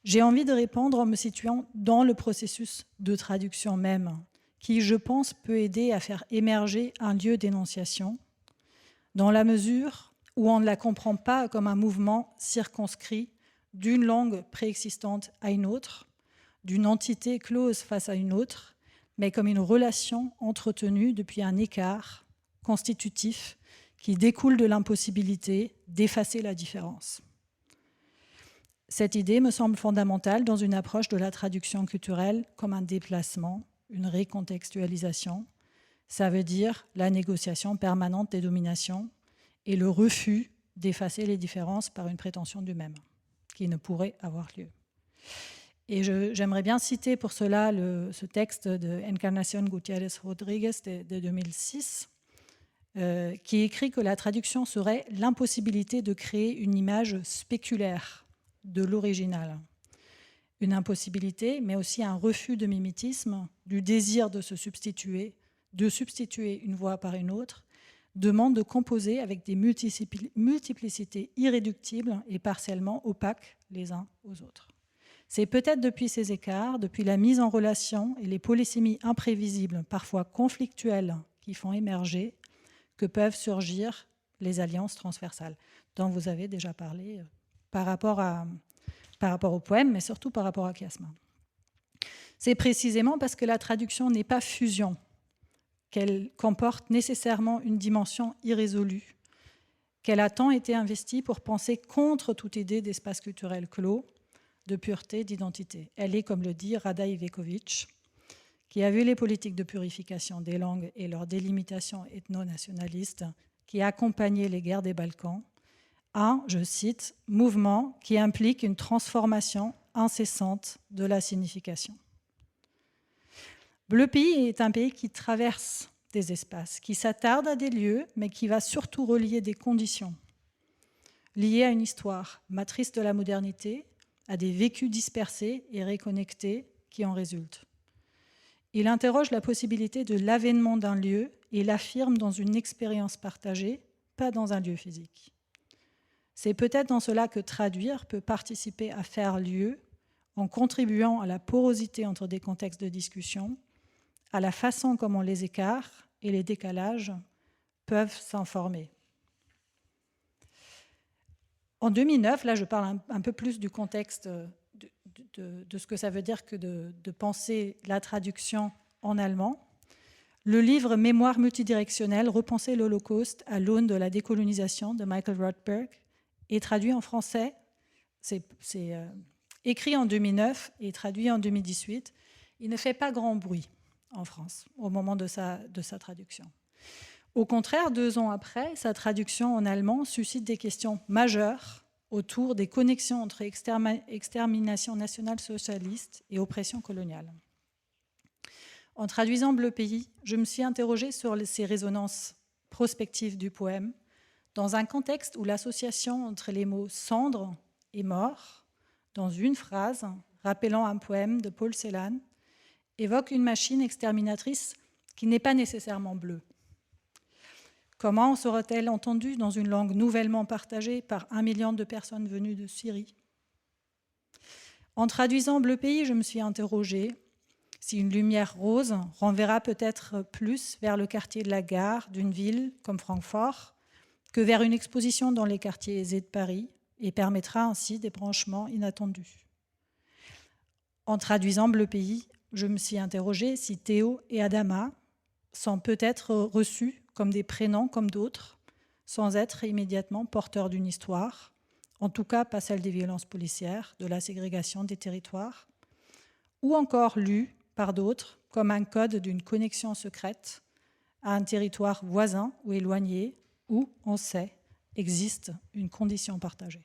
J'ai envie de répondre en me situant dans le processus de traduction même, qui, je pense, peut aider à faire émerger un lieu d'énonciation, dans la mesure où on ne la comprend pas comme un mouvement circonscrit d'une langue préexistante à une autre, d'une entité close face à une autre, mais comme une relation entretenue depuis un écart constitutif qui découle de l'impossibilité d'effacer la différence. Cette idée me semble fondamentale dans une approche de la traduction culturelle comme un déplacement, une recontextualisation. Ça veut dire la négociation permanente des dominations et le refus d'effacer les différences par une prétention du même, qui ne pourrait avoir lieu. Et j'aimerais bien citer pour cela ce texte de Encarnación Gutiérrez Rodríguez de 2006, qui écrit que la traduction serait l'impossibilité de créer une image spéculaire de l'original. Une impossibilité, mais aussi un refus de mimétisme, du désir de se substituer, de substituer une voix par une autre, demande de composer avec des multiplicités irréductibles et partiellement opaques les uns aux autres. C'est peut-être depuis ces écarts, depuis la mise en relation et les polysémies imprévisibles, parfois conflictuelles, qui font émerger, que peuvent surgir les alliances transversales, dont vous avez déjà parlé par rapport au poème, mais surtout par rapport à chiasma. C'est précisément parce que la traduction n'est pas fusion, qu'elle comporte nécessairement une dimension irrésolue, qu'elle a tant été investie pour penser contre toute idée d'espace culturel clos, de pureté, d'identité. Elle est, comme le dit Rada Ivekovic, qui a vu les politiques de purification des langues et leur délimitation ethno-nationaliste qui accompagnaient les guerres des Balkans, un, je cite, mouvement qui implique une transformation incessante de la signification. Le pays est un pays qui traverse des espaces, qui s'attarde à des lieux, mais qui va surtout relier des conditions liées à une histoire, matrice de la modernité, à des vécus dispersés et réconnectés qui en résultent. Il interroge la possibilité de l'avènement d'un lieu et l'affirme dans une expérience partagée, pas dans un lieu physique. C'est peut-être dans cela que traduire peut participer à faire lieu en contribuant à la porosité entre des contextes de discussion, à la façon comment les écarts et les décalages peuvent s'en former. En 2009, là je parle un peu plus du contexte de ce que ça veut dire que de penser la traduction en allemand. Le livre Mémoire multidirectionnelle, repenser l'Holocauste à l'aune de la décolonisation de Michael Rothberg est traduit en français. C'est écrit en 2009 et traduit en 2018. Il ne fait pas grand bruit en France au moment de sa traduction. Au contraire, 2 ans après, sa traduction en allemand suscite des questions majeures autour des connexions entre extermination nationale socialiste et oppression coloniale. En traduisant Bleu Pays, je me suis interrogée sur ces résonances prospectives du poème dans un contexte où l'association entre les mots cendre et mort, dans une phrase rappelant un poème de Paul Celan, évoque une machine exterminatrice qui n'est pas nécessairement bleue. Comment sera-t-elle entendue dans une langue nouvellement partagée par 1 million de personnes venues de Syrie? En traduisant Bleu Pays, je me suis interrogée si une lumière rose renverra peut-être plus vers le quartier de la gare d'une ville comme Francfort que vers une exposition dans les quartiers aisés de Paris et permettra ainsi des branchements inattendus. En traduisant Bleu Pays, je me suis interrogée si Théo et Adama sont peut-être reçus comme des prénoms comme d'autres, sans être immédiatement porteurs d'une histoire, en tout cas pas celle des violences policières, de la ségrégation des territoires, ou encore lus par d'autres comme un code d'une connexion secrète à un territoire voisin ou éloigné, où, on sait, existe une condition partagée.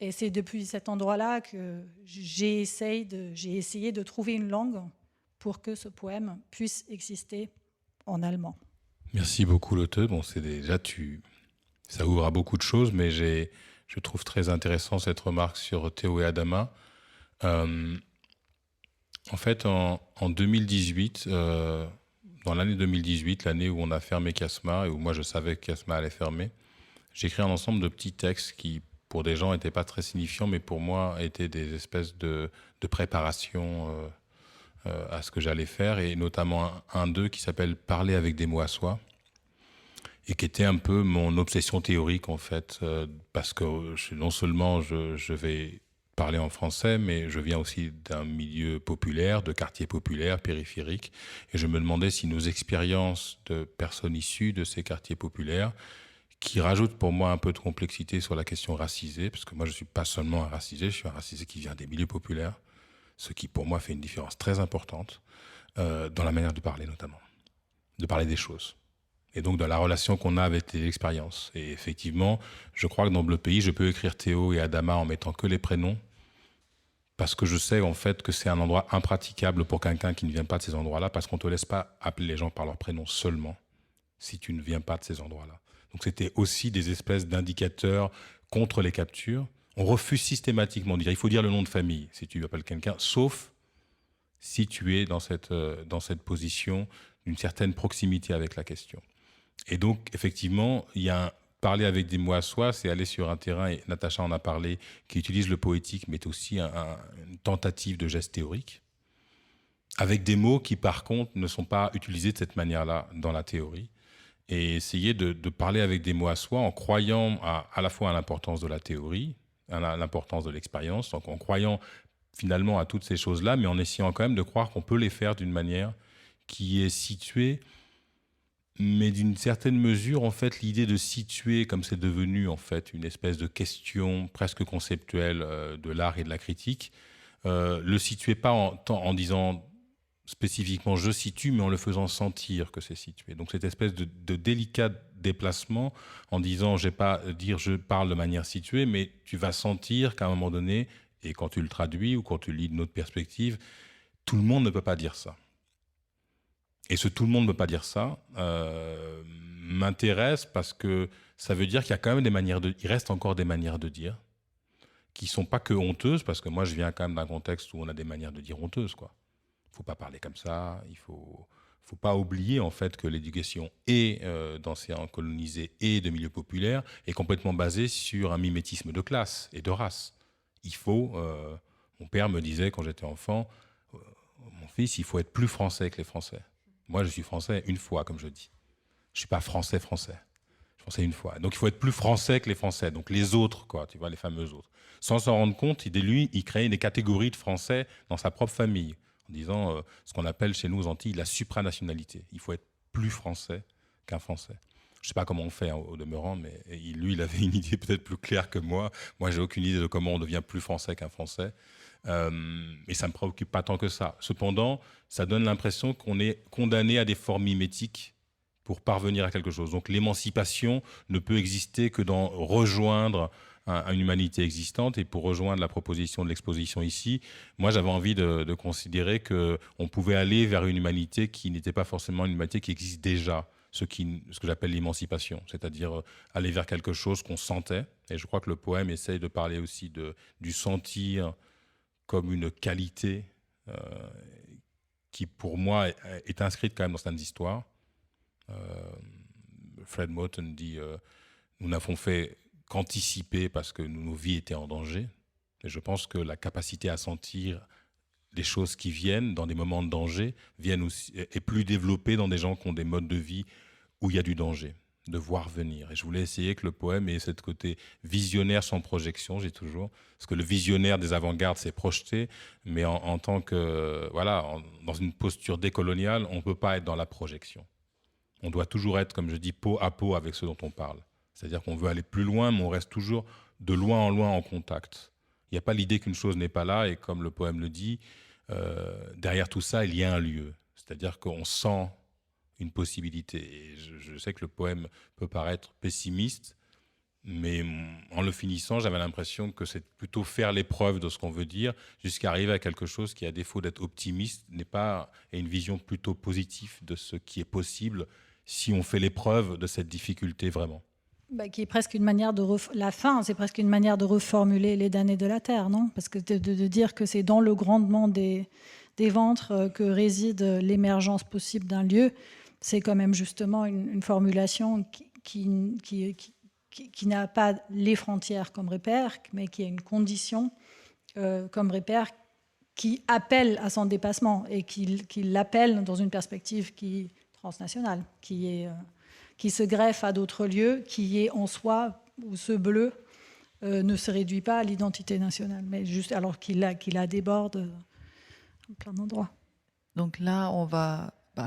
Et c'est depuis cet endroit-là que j'ai essayé de trouver une langue pour que ce poème puisse exister en allemand. Merci beaucoup, Lotte. Bon, c'est déjà, ça ouvre à beaucoup de choses, mais je trouve très intéressant cette remarque sur Théo et Adama. En fait, en 2018, dans l'année 2018, l'année où on a fermé Chiasma et où moi je savais que Chiasma allait fermer, j'ai écrit un ensemble de petits textes qui, pour des gens, n'étaient pas très signifiants, mais pour moi, étaient des espèces de préparation à ce que j'allais faire, et notamment un d'eux qui s'appelle « Parler avec des mots à soi », et qui était un peu mon obsession théorique, en fait, parce que non seulement je vais parler en français, mais je viens aussi d'un milieu populaire, de quartiers populaires, périphériques, et je me demandais si nos expériences de personnes issues de ces quartiers populaires, qui rajoutent pour moi un peu de complexité sur la question racisée, parce que moi je ne suis pas seulement un racisé, je suis un racisé qui vient des milieux populaires, ce qui pour moi fait une différence très importante dans la manière de parler notamment, de parler des choses. Et donc dans la relation qu'on a avec les expériences. Et effectivement, je crois que dans Bleu Pays, je peux écrire Théo et Adama en mettant que les prénoms, parce que je sais en fait que c'est un endroit impraticable pour quelqu'un qui ne vient pas de ces endroits-là, parce qu'on ne te laisse pas appeler les gens par leur prénom seulement, si tu ne viens pas de ces endroits-là. Donc c'était aussi des espèces d'indicateurs contre les captures. On refuse systématiquement de dire, il faut dire le nom de famille si tu appelles quelqu'un, sauf si tu es dans cette position d'une certaine proximité avec la question. Et donc, effectivement, il y a parler avec des mots à soi, c'est aller sur un terrain, et Natacha en a parlé, qui utilise le poétique, mais aussi une tentative de geste théorique, avec des mots qui, par contre, ne sont pas utilisés de cette manière-là dans la théorie, et essayer de parler avec des mots à soi en croyant à la fois à l'importance de la théorie, à l'importance de l'expérience, donc en croyant finalement à toutes ces choses-là, mais en essayant quand même de croire qu'on peut les faire d'une manière qui est située, mais d'une certaine mesure, en fait, l'idée de situer, comme c'est devenu en fait une espèce de question presque conceptuelle de l'art et de la critique, le situer pas en disant spécifiquement je situe, mais en le faisant sentir que c'est situé. Donc cette espèce de délicat déplacement en disant je vais pas dire je parle de manière située, mais tu vas sentir qu'à un moment donné, et quand tu le traduis ou quand tu lis d'une autre perspective, tout le monde ne peut pas dire ça. Et ce tout le monde ne peut pas dire ça m'intéresse parce que ça veut dire qu'il y a quand même il reste encore des manières de dire qui ne sont pas que honteuses, parce que moi je viens quand même d'un contexte où on a des manières de dire honteuses, quoi. Il ne faut pas parler comme ça, il faut pas oublier en fait que l'éducation est d'enseignants colonisés et de milieux populaires est complètement basée sur un mimétisme de classe et de race. Mon père me disait quand j'étais enfant, mon fils, il faut être plus français que les Français. Moi, je suis français une fois, comme je dis. Je ne suis pas français. Je suis français une fois. Donc, il faut être plus français que les Français. Donc, les autres, quoi, tu vois, les fameux autres. Sans s'en rendre compte, il crée des catégories de Français dans sa propre famille, en disant ce qu'on appelle chez nous aux Antilles la supranationalité. Il faut être plus français qu'un Français. Je ne sais pas comment on fait au demeurant, mais lui, il avait une idée peut-être plus claire que moi. Moi, j'ai aucune idée de comment on devient plus français qu'un Français. Et ça ne me préoccupe pas tant que ça. Cependant, ça donne l'impression qu'on est condamné à des formes mimétiques pour parvenir à quelque chose. Donc l'émancipation ne peut exister que dans rejoindre une humanité existante. Et pour rejoindre la proposition de l'exposition ici, moi j'avais envie de considérer qu'on pouvait aller vers une humanité qui n'était pas forcément une humanité qui existe déjà, ce que j'appelle l'émancipation, c'est-à-dire aller vers quelque chose qu'on sentait. Et je crois que le poème essaye de parler aussi du sentir comme une qualité qui, pour moi, est inscrite quand même dans certaines histoires. Fred Moten dit nous n'avons fait qu'anticiper parce que nos vies étaient en danger. Et je pense que la capacité à sentir des choses qui viennent dans des moments de danger est plus développée dans des gens qui ont des modes de vie où il y a du danger, de voir venir. Et je voulais essayer que le poème ait ce côté visionnaire sans projection, j'ai toujours. Parce que le visionnaire des avant-gardes, c'est projeté, mais en tant que, dans une posture décoloniale, on ne peut pas être dans la projection. On doit toujours être, comme je dis, peau à peau avec ceux dont on parle. C'est-à-dire qu'on veut aller plus loin, mais on reste toujours de loin en contact. Il n'y a pas l'idée qu'une chose n'est pas là, et comme le poème le dit, derrière tout ça, il y a un lieu. C'est-à-dire qu'on sent une possibilité. Et je sais que le poème peut paraître pessimiste, mais en le finissant, j'avais l'impression que c'est plutôt faire l'épreuve de ce qu'on veut dire, jusqu'à arriver à quelque chose qui, à défaut d'être optimiste, est une vision plutôt positive de ce qui est possible si on fait l'épreuve de cette difficulté vraiment. Qui est presque une manière la fin, c'est presque une manière de reformuler les damnés de la terre, non? Parce que de dire que c'est dans le grandement des ventres que réside l'émergence possible d'un lieu, c'est quand même justement une formulation qui n'a pas les frontières comme repère, mais qui a une condition comme repère qui appelle à son dépassement et qui l'appelle dans une perspective qui transnationale, qui se greffe à d'autres lieux, qui est en soi, ou ce bleu, ne se réduit pas à l'identité nationale, mais juste alors qu'il la déborde en plein d'endroits. Donc là,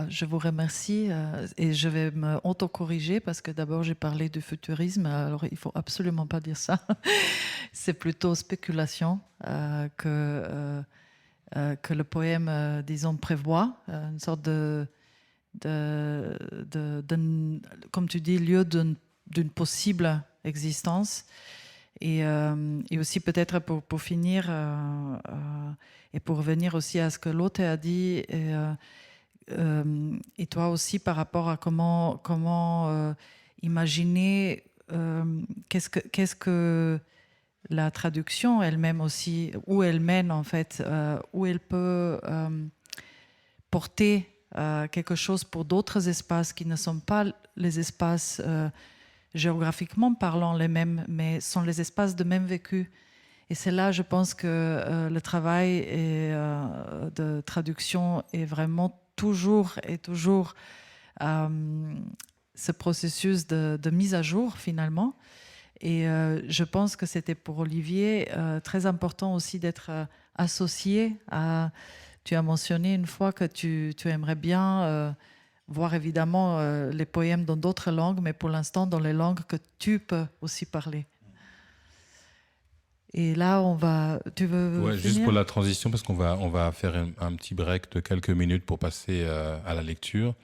je vous remercie et je vais me auto-corriger parce que d'abord j'ai parlé du futurisme, alors il faut absolument pas dire ça. C'est plutôt spéculation que le poème, disons, prévoit, une sorte de comme tu dis, lieu d'une possible existence. Et aussi peut-être pour finir, et pour revenir aussi à ce que l'autre a dit, et toi aussi par rapport à comment imaginer qu'est-ce que la traduction elle-même aussi, où elle mène en fait, où elle peut porter quelque chose pour d'autres espaces qui ne sont pas les espaces géographiquement parlant les mêmes, mais sont les espaces de même vécu. Et c'est là, je pense que le travail de traduction est vraiment toujours ce processus de mise à jour finalement. Et je pense que c'était pour Olivier très important aussi d'être associé à... Tu as mentionné une fois que tu aimerais bien voir évidemment les poèmes dans d'autres langues, mais pour l'instant dans les langues que tu peux aussi parler. Et là, tu veux finir ? Juste pour la transition, parce qu'on va faire un petit break de quelques minutes pour passer à la lecture.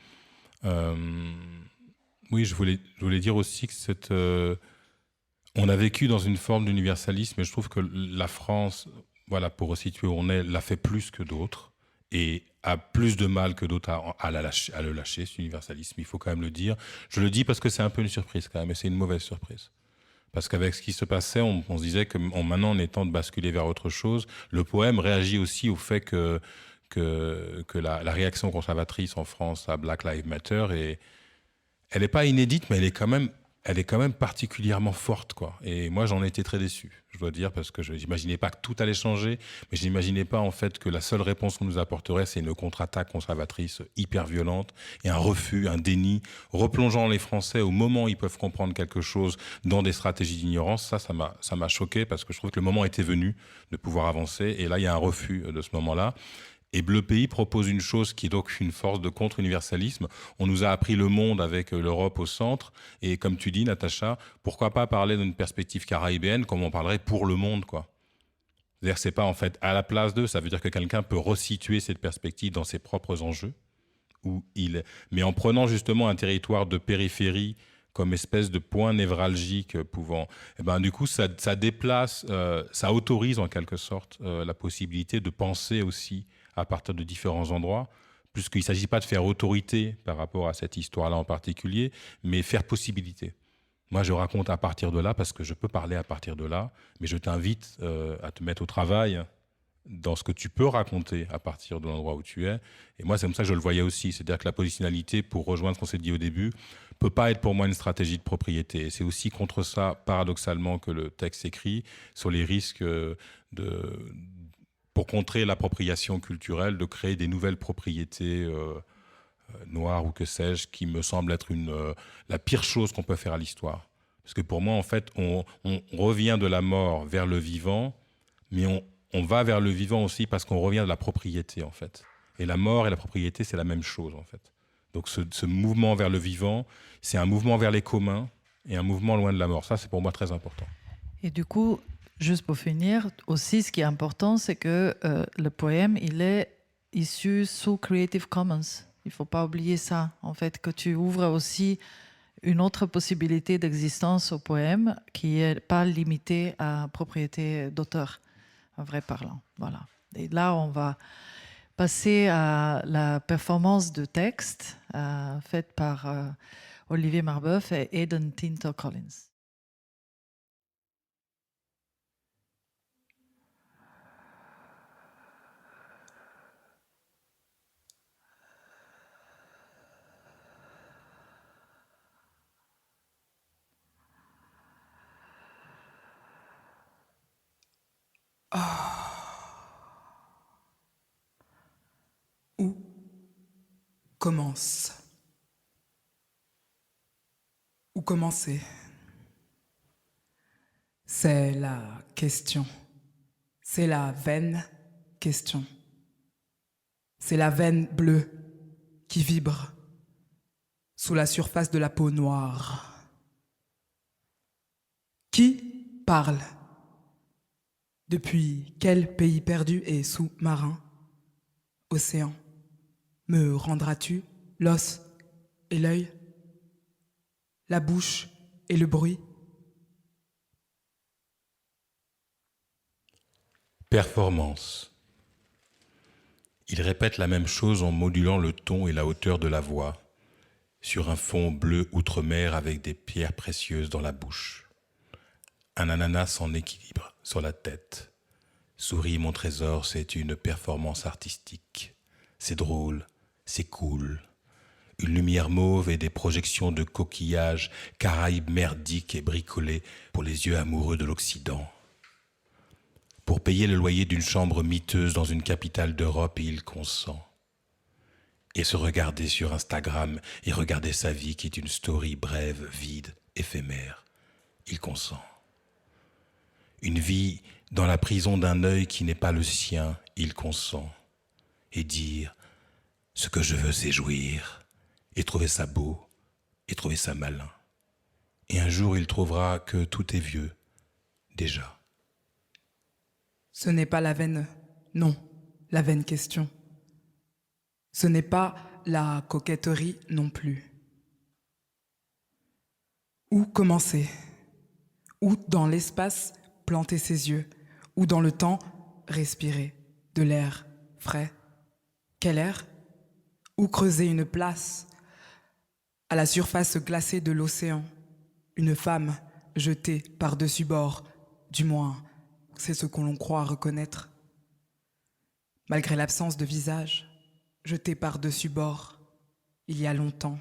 Oui, je voulais dire aussi que on a vécu dans une forme d'universalisme, et je trouve que la France, voilà, pour resituer où on est, l'a fait plus que d'autres, et a plus de mal que d'autres à le lâcher, cet universalisme, il faut quand même le dire. Je le dis parce que c'est un peu une surprise quand même, et c'est une mauvaise surprise. Parce qu'avec ce qui se passait, on se disait que maintenant, on est temps de basculer vers autre chose. Le poème réagit aussi au fait que la réaction conservatrice en France à Black Lives Matter, elle n'est pas inédite, mais elle est quand même particulièrement forte, quoi. Et moi, j'en ai été très déçu, je dois dire, parce que je n'imaginais pas que tout allait changer, mais je n'imaginais pas, en fait, que la seule réponse qu'on nous apporterait, c'est une contre-attaque conservatrice hyper violente et un refus, un déni, replongeant les Français au moment où ils peuvent comprendre quelque chose dans des stratégies d'ignorance. Ça m'a choqué, parce que je trouve que le moment était venu de pouvoir avancer, et là, il y a un refus de ce moment-là. Et Bleu Pays propose une chose qui est donc une force de contre-universalisme. On nous a appris le monde avec l'Europe au centre. Et comme tu dis, Natacha, pourquoi pas parler d'une perspective caribéenne comme on parlerait pour le monde, quoi. C'est-à-dire que c'est pas en fait à la place d'eux. Ça veut dire que quelqu'un peut resituer cette perspective dans ses propres enjeux. Mais en prenant justement un territoire de périphérie comme espèce de point névralgique pouvant... du coup, ça déplace, ça autorise en quelque sorte la possibilité de penser aussi à partir de différents endroits, puisqu'il ne s'agit pas de faire autorité par rapport à cette histoire-là en particulier, mais faire possibilité. Moi, je raconte à partir de là, parce que je peux parler à partir de là, mais je t'invite à te mettre au travail dans ce que tu peux raconter à partir de l'endroit où tu es. Et moi, c'est comme ça que je le voyais aussi. C'est-à-dire que la positionnalité, pour rejoindre ce qu'on s'est dit au début, peut pas être pour moi une stratégie de propriété. Et c'est aussi contre ça, paradoxalement, que le texte s'écrit, sur les risques pour contrer l'appropriation culturelle, de créer des nouvelles propriétés noires ou que sais-je, qui me semble être la pire chose qu'on peut faire à l'histoire. Parce que pour moi, en fait, on revient de la mort vers le vivant, mais on va vers le vivant aussi parce qu'on revient de la propriété, en fait. Et la mort et la propriété, c'est la même chose, en fait. Donc ce mouvement vers le vivant, c'est un mouvement vers les communs et un mouvement loin de la mort. Ça, c'est pour moi très important. Et du coup, juste pour finir, aussi, ce qui est important, c'est que le poème, il est issu sous Creative Commons. Il ne faut pas oublier ça, en fait, que tu ouvres aussi une autre possibilité d'existence au poème qui n'est pas limitée à propriété d'auteur, en vrai parlant. Voilà. Et là, on va passer à la performance de texte faite par Olivier Marbeuf et Aidan Tinto Collins. Où commence? Où commencer? C'est la question. C'est la veine question. C'est la veine bleue qui vibre sous la surface de la peau noire. Qui parle? Depuis quel pays perdu et sous-marin? Océan, me rendras-tu l'os et l'œil, la bouche et le bruit? Performance. Il répète la même chose en modulant le ton et la hauteur de la voix, sur un fond bleu outre-mer avec des pierres précieuses dans la bouche. Un ananas en équilibre sur la tête. Souris mon trésor, c'est une performance artistique. C'est drôle, c'est cool. Une lumière mauve et des projections de coquillages, Caraïbes merdiques et bricolés pour les yeux amoureux de l'Occident. Pour payer le loyer d'une chambre miteuse dans une capitale d'Europe, il consent. Et se regarder sur Instagram et regarder sa vie qui est une story brève, vide, éphémère. Il consent. Une vie dans la prison d'un œil qui n'est pas le sien, il consent. Et dire « ce que je veux c'est jouir » et trouver ça beau et trouver ça malin. Et un jour il trouvera que tout est vieux, déjà. Ce n'est pas la veine, non, la veine question. Ce n'est pas la coquetterie non plus. Où commencer? Où dans l'espace planter ses yeux? Où dans le temps respirer de l'air frais? Quel air? Où creuser une place? À la surface glacée de l'océan, une femme jetée par-dessus bord, du moins, c'est ce que l'on croit reconnaître. Malgré l'absence de visage, jetée par-dessus bord, il y a longtemps,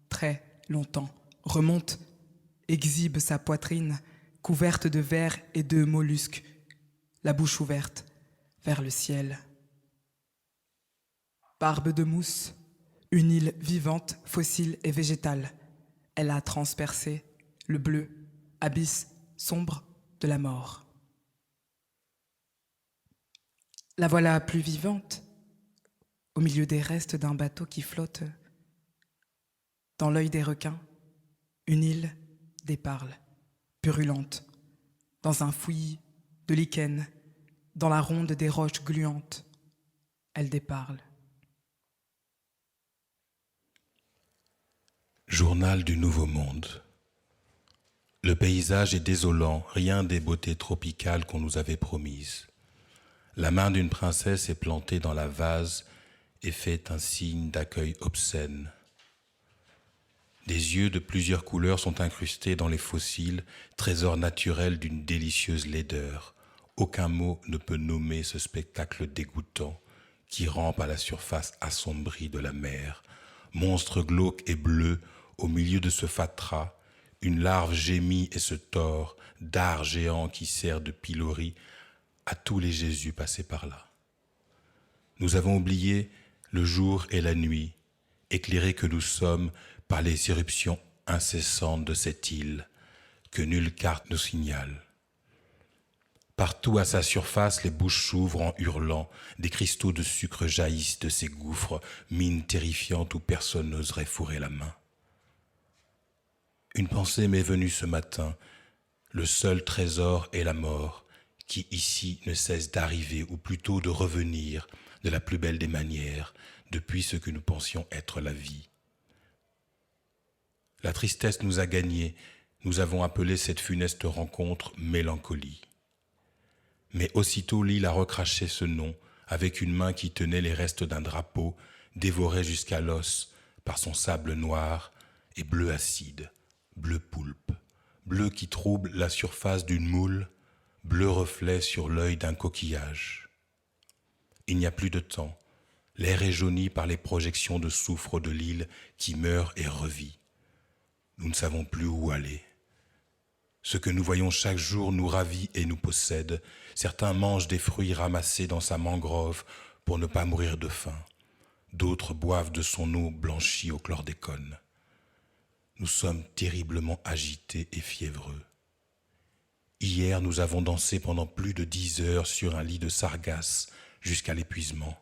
très longtemps, remonte, exhibe sa poitrine, couverte de vers et de mollusques, la bouche ouverte vers le ciel. Barbe de mousse, une île vivante, fossile et végétale. Elle a transpercé le bleu, abysse sombre de la mort. La voilà plus vivante, au milieu des restes d'un bateau qui flotte. Dans l'œil des requins, une île déparle, purulente, dans un fouillis de lichen, dans la ronde des roches gluantes. Elle déparle. Journal du Nouveau Monde. Le paysage est désolant, rien des beautés tropicales qu'on nous avait promises. La main d'une princesse est plantée dans la vase et fait un signe d'accueil obscène. Des yeux de plusieurs couleurs sont incrustés dans les fossiles, trésors naturels d'une délicieuse laideur. Aucun mot ne peut nommer ce spectacle dégoûtant qui rampe à la surface assombrie de la mer. Monstre glauque et bleu, au milieu de ce fatras, une larve gémit et se tord, dard géant qui sert de pilori à tous les Jésus passés par là. Nous avons oublié le jour et la nuit, éclairés que nous sommes par les éruptions incessantes de cette île, que nulle carte nous signale. Partout à sa surface, les bouches s'ouvrent en hurlant, des cristaux de sucre jaillissent de ces gouffres, mine terrifiante où personne n'oserait fourrer la main. Une pensée m'est venue ce matin, le seul trésor est la mort, qui ici ne cesse d'arriver, ou plutôt de revenir de la plus belle des manières, depuis ce que nous pensions être la vie. La tristesse nous a gagnés, nous avons appelé cette funeste rencontre mélancolie. Mais aussitôt l'île a recraché ce nom, avec une main qui tenait les restes d'un drapeau, dévoré jusqu'à l'os par son sable noir et bleu acide, bleu poulpe, bleu qui trouble la surface d'une moule, bleu reflet sur l'œil d'un coquillage. Il n'y a plus de temps, l'air est jauni par les projections de soufre de l'île qui meurt et revit. Nous ne savons plus où aller. Ce que nous voyons chaque jour nous ravit et nous possède. Certains mangent des fruits ramassés dans sa mangrove pour ne pas mourir de faim. D'autres boivent de son eau blanchie au chlordécone. Nous sommes terriblement agités et fiévreux. Hier, nous avons dansé pendant plus de 10 heures sur un lit de sargasses jusqu'à l'épuisement.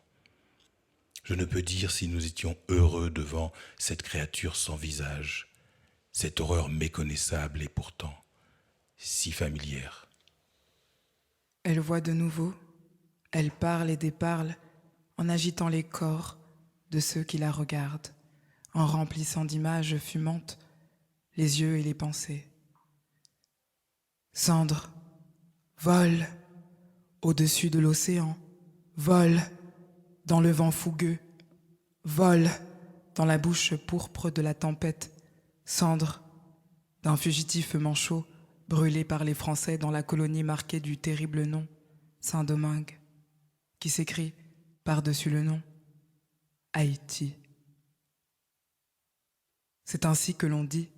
Je ne peux dire si nous étions heureux devant cette créature sans visage, cette horreur méconnaissable et pourtant si familière. Elle voit de nouveau, elle parle et déparle en agitant les corps de ceux qui la regardent, en remplissant d'images fumantes les yeux et les pensées. Cendre, vole au-dessus de l'océan, vole dans le vent fougueux, vole dans la bouche pourpre de la tempête, cendre d'un fugitif manchot brûlé par les Français dans la colonie marquée du terrible nom, Saint-Domingue, qui s'écrit par-dessus le nom, Haïti. C'est ainsi que l'on dit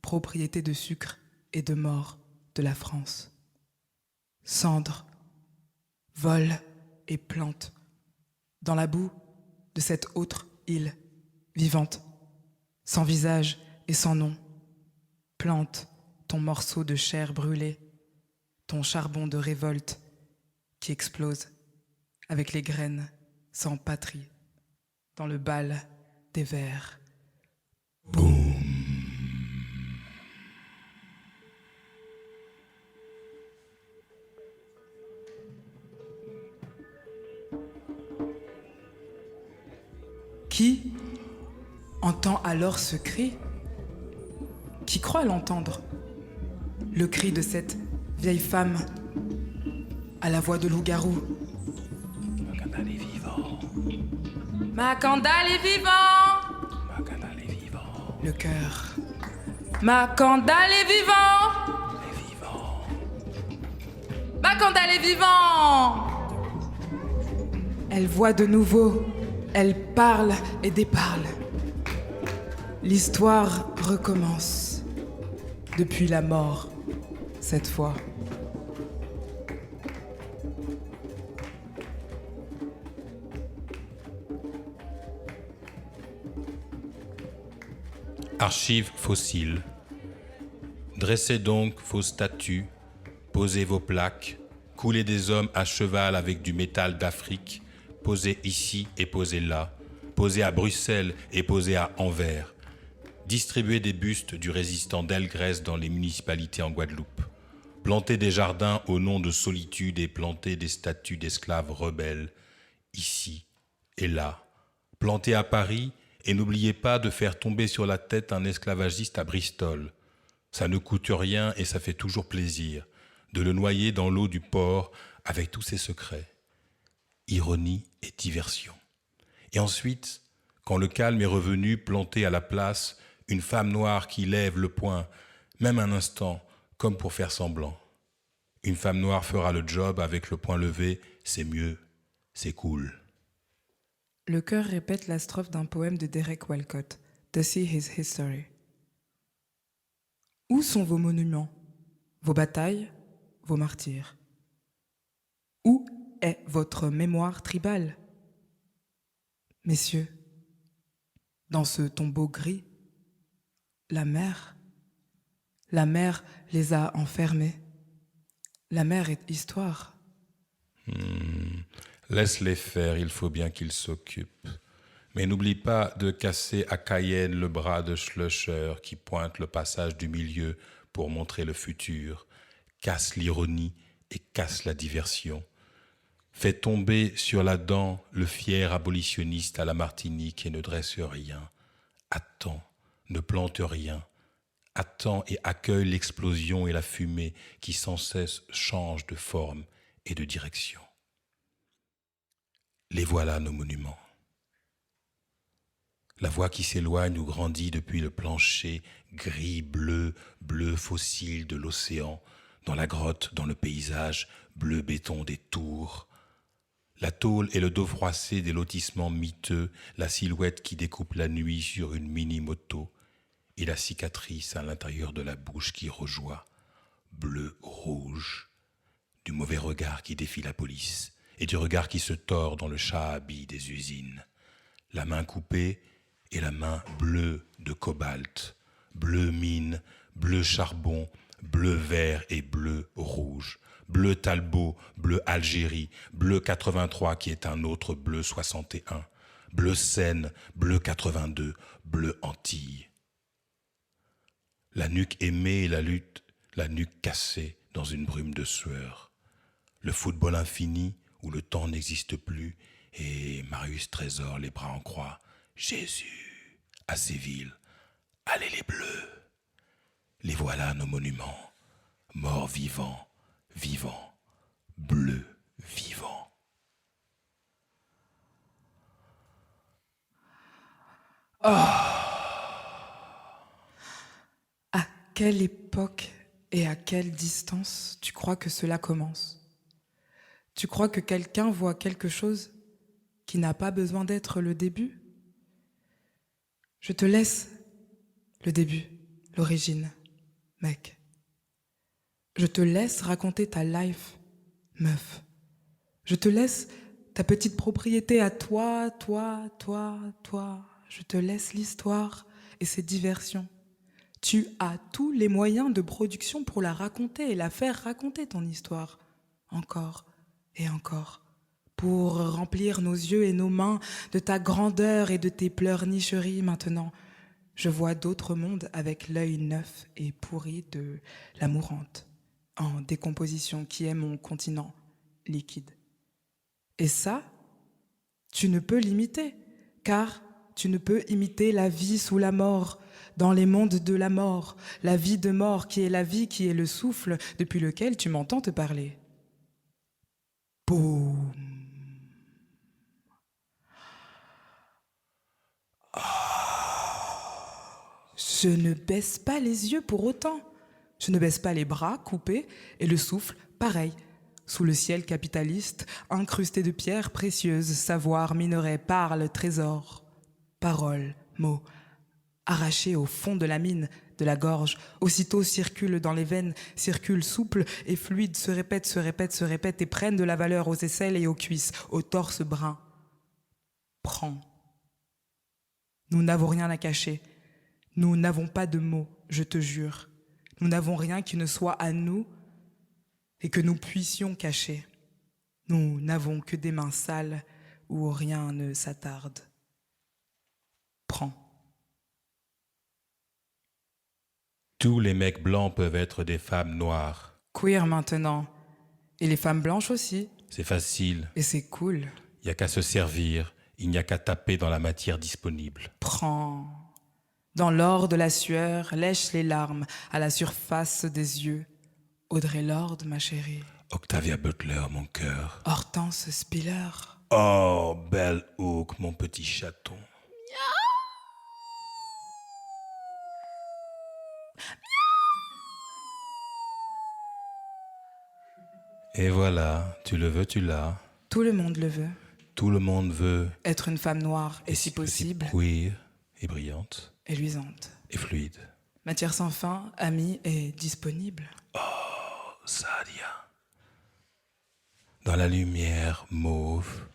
propriété de sucre et de mort de la France. Cendre, vole et plante dans la boue de cette autre île vivante, sans visage et sans nom. Plante ton morceau de chair brûlée, ton charbon de révolte qui explose avec les graines sans patrie dans le bal des vers. Boum. Qui entend alors ce cri? Qui croit l'entendre? Le cri de cette vieille femme à la voix de loup-garou. Macandal est vivant. Macandal est vivant! Macandal est vivant. Le cœur. Macandal est vivant! Est vivant. Macandal est vivant! Elle voit de nouveau, elle parle et déparle. L'histoire recommence. Depuis la mort, cette fois. Archives fossiles. Dressez donc vos statues, posez vos plaques, coulez des hommes à cheval avec du métal d'Afrique, posez ici et posez là, posez à Bruxelles et posez à Anvers. Distribuez des bustes du résistant Delgrès dans les municipalités en Guadeloupe. Plantez des jardins au nom de solitude et plantez des statues d'esclaves rebelles, ici et là. Plantez à Paris et n'oubliez pas de faire tomber sur la tête un esclavagiste à Bristol. Ça ne coûte rien et ça fait toujours plaisir de le noyer dans l'eau du port avec tous ses secrets. Ironie et diversion. Et ensuite, quand le calme est revenu, plantez à la place une femme noire qui lève le poing, même un instant, comme pour faire semblant. Une femme noire fera le job avec le poing levé, c'est mieux, c'est cool. Le chœur répète la strophe d'un poème de Derek Walcott, To See His History. Où sont vos monuments, vos batailles, vos martyrs? Où est votre mémoire tribale? Messieurs, dans ce tombeau gris, la mer les a enfermés. La mer est histoire. Laisse-les faire, il faut bien qu'ils s'occupent. Mais n'oublie pas de casser à Cayenne le bras de Schluscher qui pointe le passage du milieu pour montrer le futur. Casse l'ironie et casse la diversion. Fais tomber sur la dent le fier abolitionniste à la Martinique et ne dresse rien. Attends, ne plante rien. Attends et accueille l'explosion et la fumée qui sans cesse changent de forme et de direction. Les voilà nos monuments. La voix qui s'éloigne ou grandit depuis le plancher gris, bleu fossile de l'océan, dans la grotte, dans le paysage, bleu béton des tours. La tôle et le dos froissé des lotissements miteux, la silhouette qui découpe la nuit sur une mini-moto, et la cicatrice à l'intérieur de la bouche qui rejoint, bleu-rouge, du mauvais regard qui défie la police, et du regard qui se tord dans le chahabi des usines. La main coupée et la main bleue de cobalt, bleu mine, bleu charbon, bleu vert et bleu rouge, bleu Talbot, bleu Algérie, bleu 83 qui est un autre bleu 61, bleu Seine, bleu 82, bleu Antilles. La nuque aimée et la lutte, la nuque cassée dans une brume de sueur. Le football infini où le temps n'existe plus et Marius Trésor les bras en croix. Jésus, à Séville, allez les bleus. Les voilà nos monuments, morts vivants, vivants, bleus vivants. À quelle époque et à quelle distance tu crois que cela commence? Tu crois que quelqu'un voit quelque chose qui n'a pas besoin d'être le début? Je te laisse le début, l'origine, mec. Je te laisse raconter ta life, meuf. Je te laisse ta petite propriété à toi, toi, toi, toi. Je te laisse l'histoire et ses diversions. Tu as tous les moyens de production pour la raconter et la faire raconter ton histoire. Encore et encore. Pour remplir nos yeux et nos mains de ta grandeur et de tes pleurnicheries maintenant. Je vois d'autres mondes avec l'œil neuf et pourri de la mourante, en décomposition qui est mon continent liquide. Et ça, tu ne peux l'imiter, car tu ne peux imiter la vie sous la mort, dans les mondes de la mort, la vie de mort qui est la vie, qui est le souffle depuis lequel tu m'entends te parler. Boum. Je ne baisse pas les yeux pour autant. Je ne baisse pas les bras coupés et le souffle pareil. Sous le ciel capitaliste, incrusté de pierres précieuses, savoir, minerai, parle, trésor, paroles, mots, arrachés au fond de la mine, de la gorge, aussitôt circulent dans les veines, circulent souples et fluides, se répètent, se répètent, se répètent et prennent de la valeur aux aisselles et aux cuisses, au torse brun. Prends. Nous n'avons rien à cacher. Nous n'avons pas de mots, je te jure. Nous n'avons rien qui ne soit à nous et que nous puissions cacher. Nous n'avons que des mains sales où rien ne s'attarde. Prends. Tous les mecs blancs peuvent être des femmes noires. Queer maintenant. Et les femmes blanches aussi. C'est facile, Et c'est cool. il n'y a qu'à se servir, il n'y a qu'à taper dans la matière disponible. Prends. Dans l'or de la sueur, lèche les larmes à la surface des yeux. Audrey Lorde, ma chérie. Octavia Butler, mon cœur. Hortense Spiller. Oh, Bell Hook, mon petit chaton. Et voilà, tu le veux, tu l'as. Tout le monde le veut. Tout le monde veut, Être une femme noire et si possible, queer et brillante et luisante. et fluide. Matière sans fin, amie et disponible. Sadia. Dans la lumière mauve,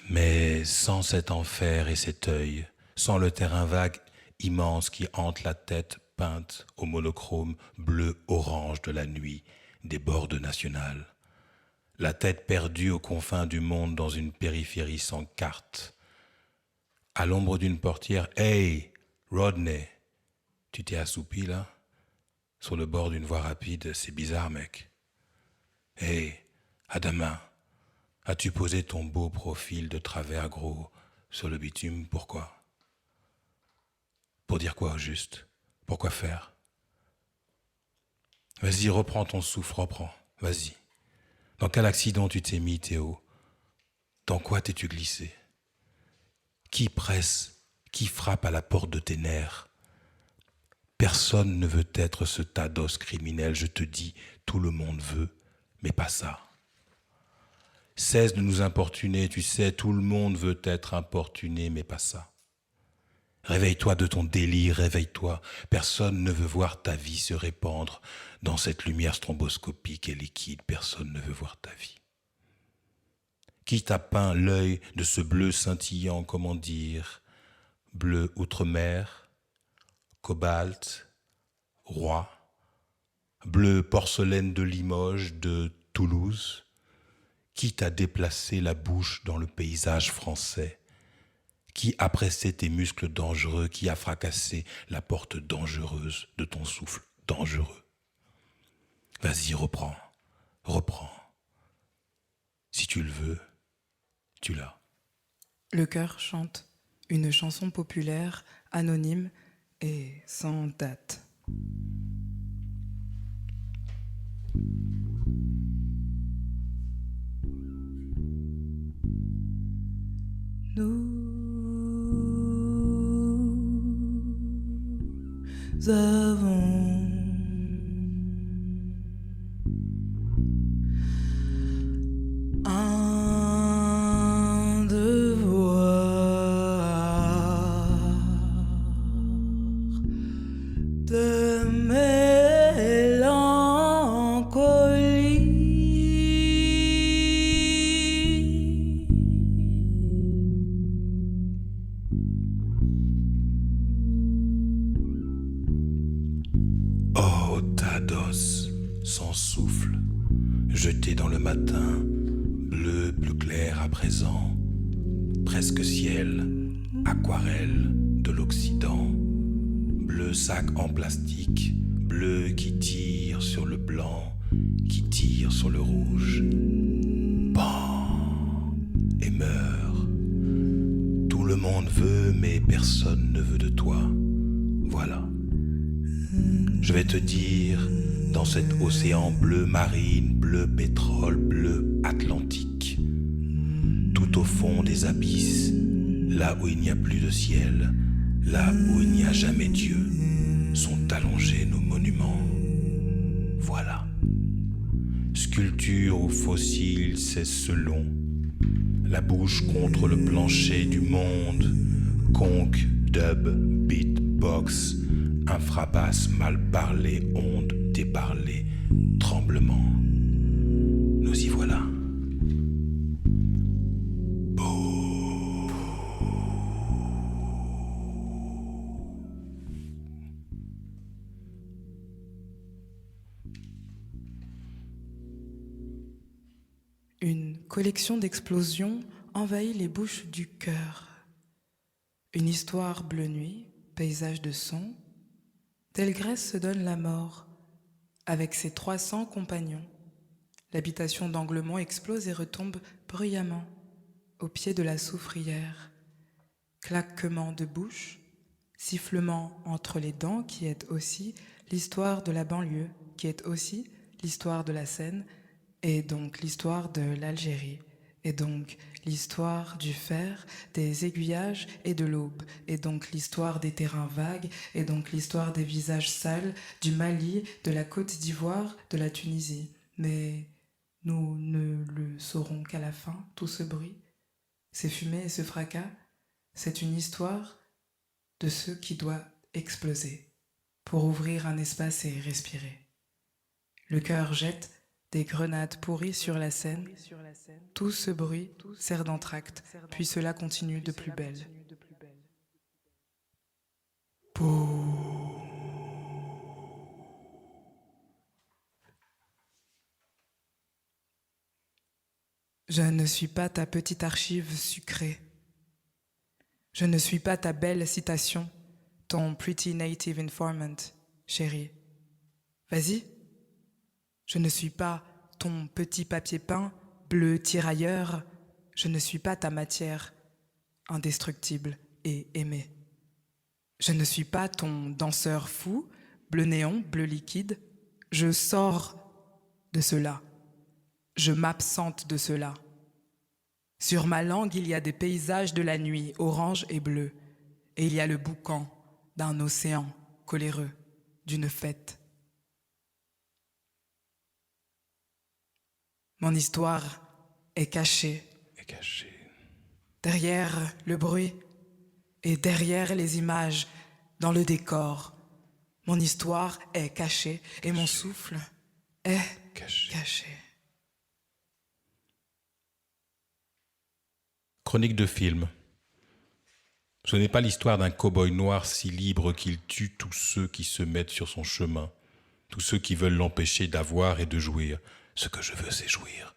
mais sans cet enfer et cet œil, sans le terrain vague immense qui hante la tête peinte au monochrome bleu-orange de la nuit des bords de National. La tête perdue aux confins du monde dans une périphérie sans carte. À l'ombre d'une portière, « Hey, Rodney, tu t'es assoupi là ? Sur le bord d'une voie rapide, c'est bizarre, mec. Hey, Adama, as-tu posé ton beau profil de travers gros sur le bitume ? Pourquoi ? Pour dire quoi au juste ? Pourquoi faire ? Vas-y, reprends ton souffle, reprends, vas-y. Dans quel accident tu t'es mis, Théo ? Dans quoi t'es-tu glissé ? Qui presse ? Qui frappe à la porte de tes nerfs ? Personne ne veut être ce tas d'os criminels, je te dis, tout le monde veut, mais pas ça. Cesse de nous importuner, tu sais, tout le monde veut être importuné, mais pas ça. Réveille-toi de ton délire, réveille-toi. Personne ne veut voir ta vie se répandre dans cette lumière stromboscopique et liquide. Personne ne veut voir ta vie. Qui t'a peint l'œil de ce bleu scintillant, comment dire, bleu outre-mer, cobalt, roi, bleu porcelaine de Limoges, de Toulouse, qui t'a déplacé la bouche dans le paysage français, qui a pressé tes muscles dangereux, qui a fracassé la porte dangereuse de ton souffle dangereux. Vas-y, reprends, reprends. Si tu le veux, tu l'as. Le chœur chante une chanson populaire, anonyme et sans date. Nous avons un devoir de mélancolie. Oh, tas d'os, sans souffle, jeté dans le matin, bleu plus clair à présent, presque ciel, aquarelle de l'Occident, bleu sac en plastique, bleu qui tire sur le blanc, qui tire sur le rouge. Pan et meurt. Tout le monde veut, mais personne ne veut de toi. Voilà. Je vais te dire, dans cet océan bleu marine, bleu pétrole, bleu atlantique, tout au fond des abysses, là où il n'y a plus de ciel, là où il n'y a jamais Dieu, sont allongés nos monuments. Voilà. Sculpture ou fossile, c'est selon. La bouche contre le plancher du monde, conque, dub, beatbox, infrabasse, mal parlé, onde, déparlé, tremblement. Nous y voilà. Une collection d'explosions envahit les bouches du cœur. Une histoire bleu nuit, paysage de son. Telle Grèce se donne la mort, avec ses 300 compagnons. L'habitation d'Anglemont explose et retombe bruyamment, au pied de la soufrière. Claquement de bouche, sifflement entre les dents qui est aussi l'histoire de la banlieue, qui est aussi l'histoire de la Seine, et donc l'histoire de l'Algérie, et donc l'histoire du fer, des aiguillages et de l'aube, et donc l'histoire des terrains vagues, et donc l'histoire des visages sales, du Mali, de la Côte d'Ivoire, de la Tunisie. Mais nous ne le saurons qu'à la fin, tout ce bruit, ces fumées et ce fracas, c'est une histoire de ce qui doit exploser pour ouvrir un espace et respirer. Le cœur jette des grenades pourries sur la Seine. Tout ce bruit sert d'entracte, puis cela continue de plus belle. Je ne suis pas ta petite archive sucrée. Je ne suis pas ta belle citation, ton pretty native informant, chérie. Vas-y. Je ne suis pas ton petit papier peint, bleu tirailleur. Je ne suis pas ta matière, indestructible et aimée. Je ne suis pas ton danseur fou, bleu néon, bleu liquide. Je sors de cela. Je m'absente de cela. Sur ma langue, il y a des paysages de la nuit, orange et bleu. Et il y a le boucan d'un océan coléreux, d'une fête. Mon histoire est cachée. Derrière le bruit et derrière les images, dans le décor. Mon histoire est cachée et mon souffle est caché. Chronique de film. Ce n'est pas l'histoire d'un cow-boy noir si libre qu'il tue tous ceux qui se mettent sur son chemin, tous ceux qui veulent l'empêcher d'avoir et de jouir. Ce que je veux, c'est jouir.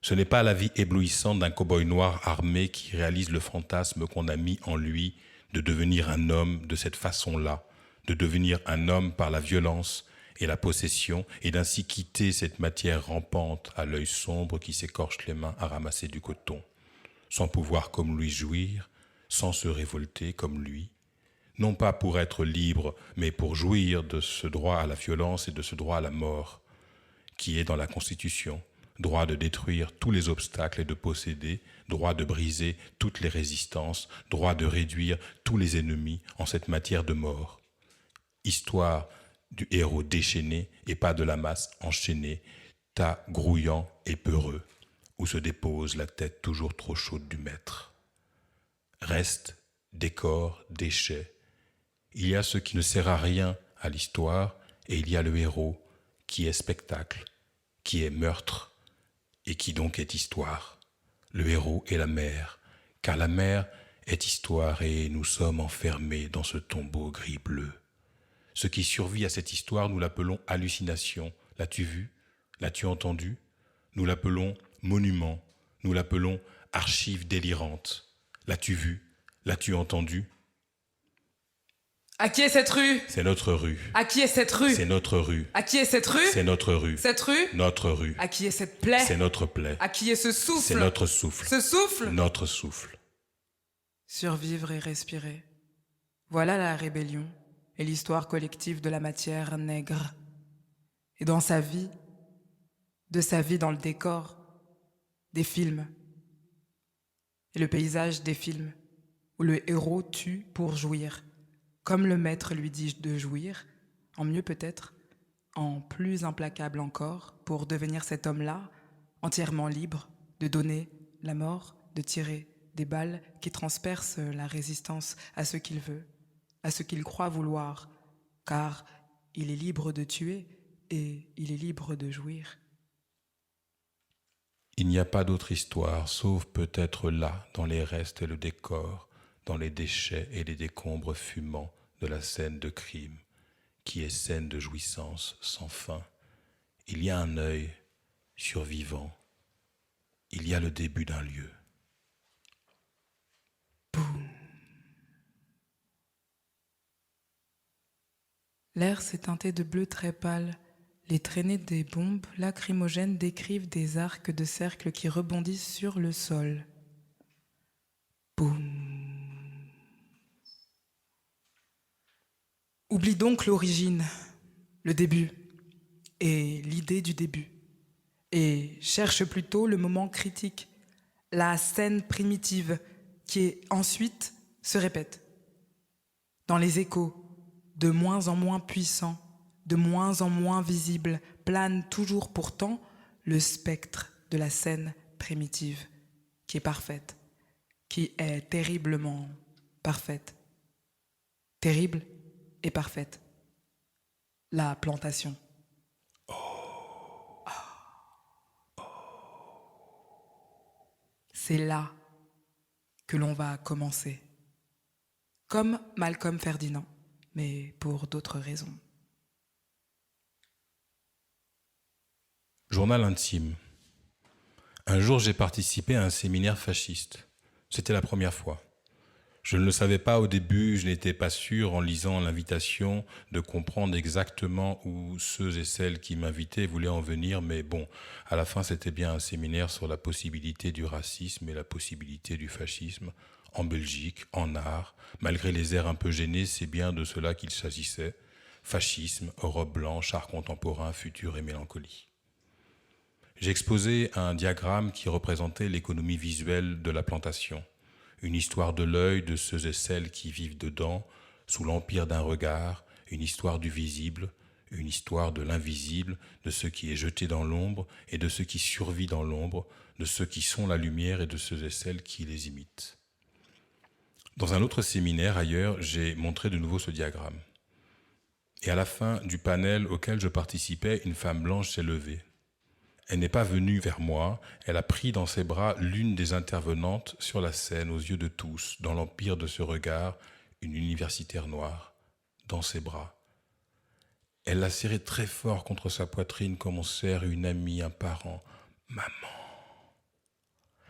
Ce n'est pas la vie éblouissante d'un cow-boy noir armé qui réalise le fantasme qu'on a mis en lui de devenir un homme de cette façon-là, de devenir un homme par la violence et la possession, et d'ainsi quitter cette matière rampante à l'œil sombre qui s'écorche les mains à ramasser du coton, sans pouvoir comme lui jouir, sans se révolter comme lui, non pas pour être libre, mais pour jouir de ce droit à la violence et de ce droit à la mort, qui est dans la Constitution, droit de détruire tous les obstacles et de posséder, droit de briser toutes les résistances, droit de réduire tous les ennemis en cette matière de mort. Histoire du héros déchaîné et pas de la masse enchaînée, tas grouillant et peureux, où se dépose la tête toujours trop chaude du maître. Reste, décor, déchet. Il y a ce qui ne sert à rien à l'histoire et il y a le héros qui est spectacle, qui est meurtre et qui donc est histoire. Le héros est la mer, car la mer est histoire et nous sommes enfermés dans ce tombeau gris-bleu. Ce qui survit à cette histoire, nous l'appelons hallucination. L'as-tu vu? L'as-tu entendu? Nous l'appelons monument. Nous l'appelons archive délirante. L'as-tu vu? L'as-tu entendu? À qui est cette rue? C'est notre rue. À qui est cette rue? C'est notre rue. À qui est cette rue? C'est notre rue. Cette rue? Notre rue. À qui est cette plaie? C'est notre plaie. À qui est ce souffle? C'est notre souffle. Ce souffle? Notre souffle. Survivre et respirer. Voilà la rébellion et l'histoire collective de la matière nègre. Et dans sa vie, de sa vie dans le décor, des films. Et le paysage des films, où le héros tue pour jouir, comme le maître lui dit de jouir, en mieux peut-être, en plus implacable encore, pour devenir cet homme-là, entièrement libre, de donner la mort, de tirer des balles qui transpercent la résistance à ce qu'il veut, à ce qu'il croit vouloir, car il est libre de tuer et il est libre de jouir. Il n'y a pas d'autre histoire, sauf peut-être là, dans les restes et le décor, dans les déchets et les décombres fumants de la scène de crime, qui est scène de jouissance sans fin. Il y a un œil survivant, il y a le début d'un lieu. L'air s'est teinté de bleu très pâle. Les traînées des bombes lacrymogènes décrivent des arcs de cercle qui rebondissent sur le sol. Boum. Oublie donc l'origine, le début, et l'idée du début. Et cherche plutôt le moment critique, la scène primitive qui ensuite se répète. Dans les échos, de moins en moins puissants, de moins en moins visibles, plane toujours pourtant le spectre de la scène primitive, qui est parfaite, qui est terriblement parfaite. Terrible et parfaite. La plantation. C'est là que l'on va commencer. Comme Malcolm Ferdinand, mais pour d'autres raisons. Journal intime. Un jour, j'ai participé à un séminaire fasciste. C'était la première fois. Je ne le savais pas au début, je n'étais pas sûr en lisant l'invitation de comprendre exactement où ceux et celles qui m'invitaient voulaient en venir, mais bon, à la fin c'était bien un séminaire sur la possibilité du racisme et la possibilité du fascisme en Belgique, en art. Malgré les airs un peu gênés, c'est bien de cela qu'il s'agissait. Fascisme, Europe blanche, art contemporain, futur et mélancolie. J'ai exposé un diagramme qui représentait l'économie visuelle de la plantation. Une histoire de l'œil de ceux et celles qui vivent dedans, sous l'empire d'un regard, une histoire du visible, une histoire de l'invisible, de ce qui est jeté dans l'ombre et de ce qui survit dans l'ombre, de ceux qui sont la lumière et de ceux et celles qui les imitent. Dans un autre séminaire ailleurs, j'ai montré de nouveau ce diagramme. Et à la fin du panel auquel je participais, une femme blanche s'est levée. Elle n'est pas venue vers moi, elle a pris dans ses bras l'une des intervenantes sur la scène aux yeux de tous, dans l'empire de ce regard, une universitaire noire, dans ses bras. Elle l'a serrée très fort contre sa poitrine comme on serre une amie, un parent. Maman.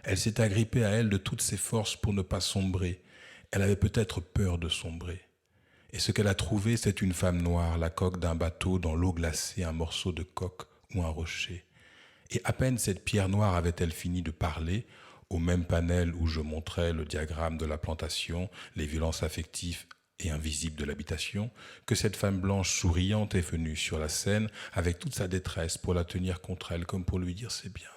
Elle s'est agrippée à elle de toutes ses forces pour ne pas sombrer. Elle avait peut-être peur de sombrer. Et ce qu'elle a trouvé, c'est une femme noire, la coque d'un bateau, dans l'eau glacée, un morceau de coque ou un rocher. Et à peine cette pierre noire avait-elle fini de parler, au même panel où je montrais le diagramme de la plantation, les violences affectives et invisibles de l'habitation, que cette femme blanche souriante est venue sur la scène avec toute sa détresse pour la tenir contre elle, comme pour lui dire « c'est bien,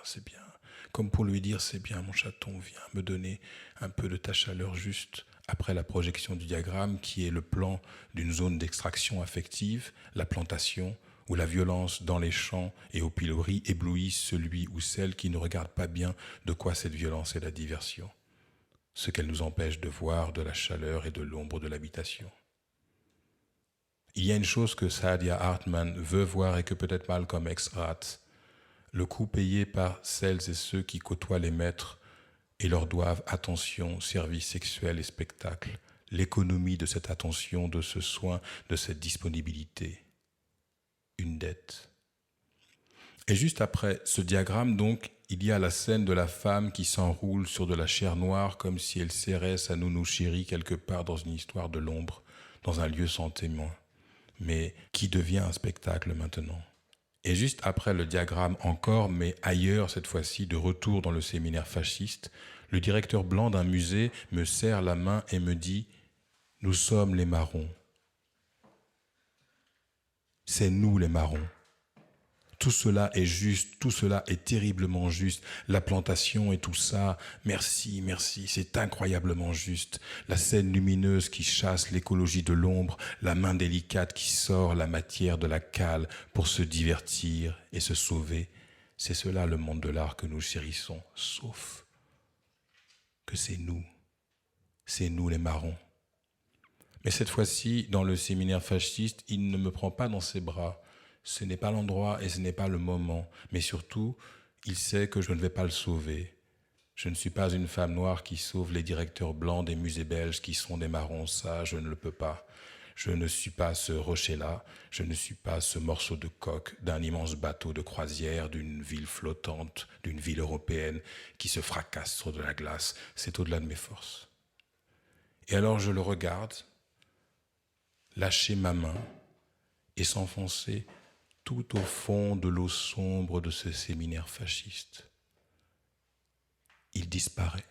comme pour lui dire « c'est bien, mon chaton, viens me donner un peu de ta chaleur juste ». Après la projection du diagramme qui est le plan d'une zone d'extraction affective, la plantation, où la violence dans les champs et au pilori éblouit celui ou celle qui ne regarde pas bien de quoi cette violence est la diversion, ce qu'elle nous empêche de voir de la chaleur et de l'ombre de l'habitation. Il y a une chose que Saadia Hartman veut voir et que peut-être Malcolm X rate, le coût payé par celles et ceux qui côtoient les maîtres et leur doivent attention, services sexuels et spectacles, l'économie de cette attention, de ce soin, de cette disponibilité. Une dette. Et juste après ce diagramme, donc, il y a la scène de la femme qui s'enroule sur de la chair noire comme si elle serrait sa nounou chérie quelque part dans une histoire de l'ombre, dans un lieu sans témoin, mais qui devient un spectacle maintenant. Et juste après le diagramme encore, mais ailleurs cette fois-ci, de retour dans le séminaire fasciste, le directeur blanc d'un musée me serre la main et me dit « Nous sommes les marrons. C'est nous les marrons. Tout cela est juste, tout cela est terriblement juste. La plantation et tout ça, merci, merci, c'est incroyablement juste. La scène lumineuse qui chasse l'écologie de l'ombre, la main délicate qui sort la matière de la cale pour se divertir et se sauver. C'est cela le monde de l'art que nous chérissons, sauf que c'est nous les marrons. Mais cette fois-ci, dans le séminaire fasciste, il ne me prend pas dans ses bras. Ce n'est pas l'endroit et ce n'est pas le moment. Mais surtout, il sait que je ne vais pas le sauver. Je ne suis pas une femme noire qui sauve les directeurs blancs des musées belges qui sont des marrons. Ça, je ne le peux pas. Je ne suis pas ce rocher-là. Je ne suis pas ce morceau de coque d'un immense bateau de croisière, d'une ville flottante, d'une ville européenne qui se fracasse sur de la glace. C'est au-delà de mes forces. Et alors je le regarde, lâcher ma main et s'enfoncer tout au fond de l'eau sombre de ce séminaire fasciste. Il disparaît.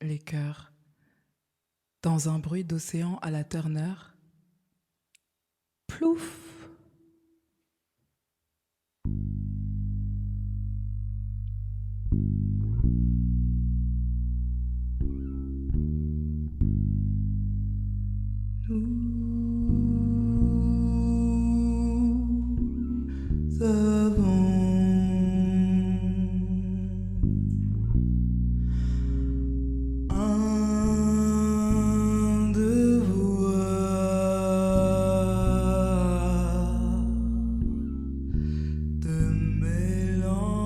Les cœurs, dans un bruit d'océan à la Turner, plouf. Nous avons un devoir de mélancolie.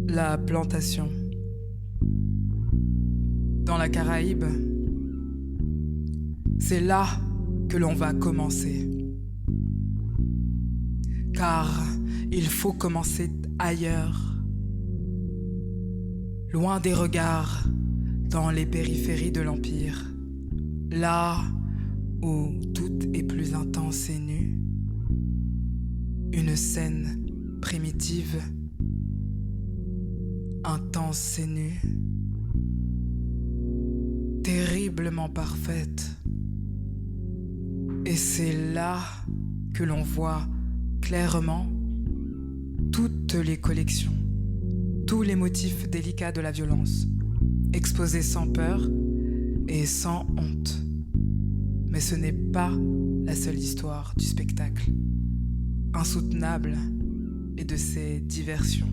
La plantation. Dans la Caraïbe, c'est là que l'on va commencer. Car il faut commencer ailleurs, loin des regards, dans les périphéries de l'Empire, là où tout est plus intense et nu. Une scène primitive, intense et nue, terriblement parfaite. Et c'est là que l'on voit clairement toutes les collections, tous les motifs délicats de la violence, exposés sans peur et sans honte. Mais ce n'est pas la seule histoire du spectacle, insoutenable et de ses diversions.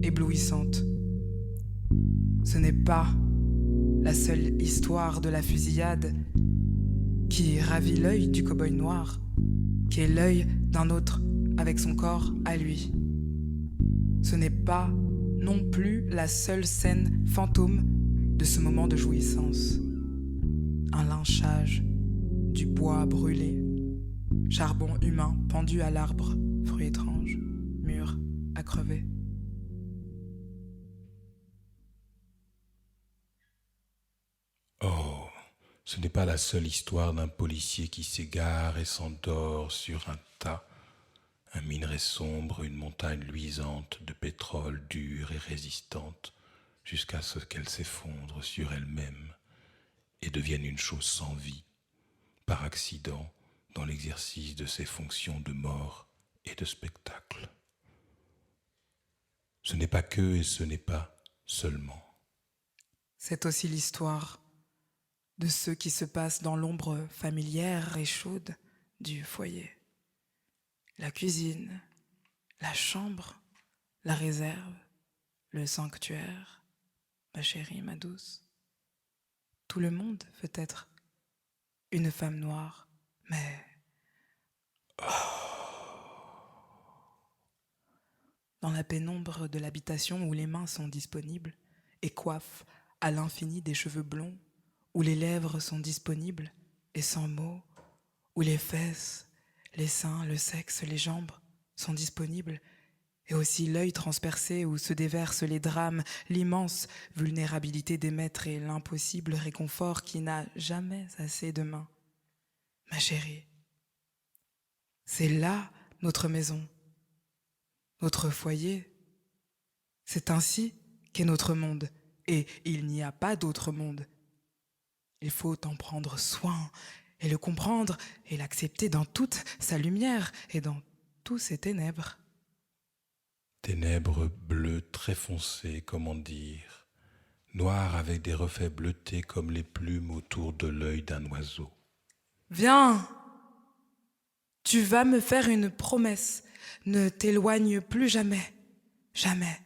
éblouissante. Ce n'est pas la seule histoire de la fusillade qui ravit l'œil du cow-boy noir, qui est l'œil d'un autre avec son corps à lui. Ce n'est pas non plus la seule scène fantôme de ce moment de jouissance. Un lynchage, du bois brûlé, charbon humain pendu à l'arbre, fruit étrange, mûr à crever. Oh, ce n'est pas la seule histoire d'un policier qui s'égare et s'endort sur un tas, un minerai sombre, une montagne luisante de pétrole dure et résistante, jusqu'à ce qu'elle s'effondre sur elle-même et devienne une chose sans vie, par accident, dans l'exercice de ses fonctions de mort et de spectacle. Ce n'est pas que et ce n'est pas seulement. C'est aussi l'histoire de ce qui se passe dans l'ombre familière et chaude du foyer. La cuisine, la chambre, la réserve, le sanctuaire, ma chérie, ma douce. Tout le monde veut être une femme noire, mais... Dans la pénombre de l'habitation où les mains sont disponibles et coiffent à l'infini des cheveux blonds, où les lèvres sont disponibles et sans mots, où les fesses, les seins, le sexe, les jambes sont disponibles, et aussi l'œil transpercé où se déversent les drames, l'immense vulnérabilité des maîtres et l'impossible réconfort qui n'a jamais assez de mains. Ma chérie, c'est là notre maison, notre foyer. C'est ainsi qu'est notre monde, et il n'y a pas d'autre monde. Il faut en prendre soin et le comprendre et l'accepter dans toute sa lumière et dans tous ses ténèbres. Ténèbres bleues très foncées, comment dire, noires avec des reflets bleutés comme les plumes autour de l'œil d'un oiseau. Viens, tu vas me faire une promesse. Ne t'éloigne plus jamais, jamais.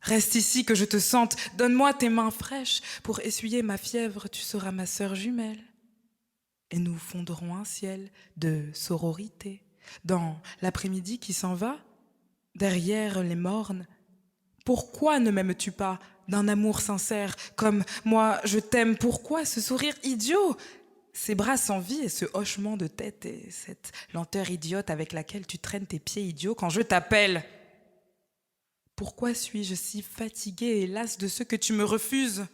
Reste ici que je te sente. Donne-moi tes mains fraîches pour essuyer ma fièvre. Tu seras ma sœur jumelle. Et nous fonderons un ciel de sororité. Dans l'après-midi qui s'en va, derrière les mornes, pourquoi ne m'aimes-tu pas d'un amour sincère comme moi je t'aime? Pourquoi ce sourire idiot, ces bras sans vie et ce hochement de tête et cette lenteur idiote avec laquelle tu traînes tes pieds idiots quand je t'appelle? Pourquoi suis-je si fatiguée et lasse de ce que tu me refuses?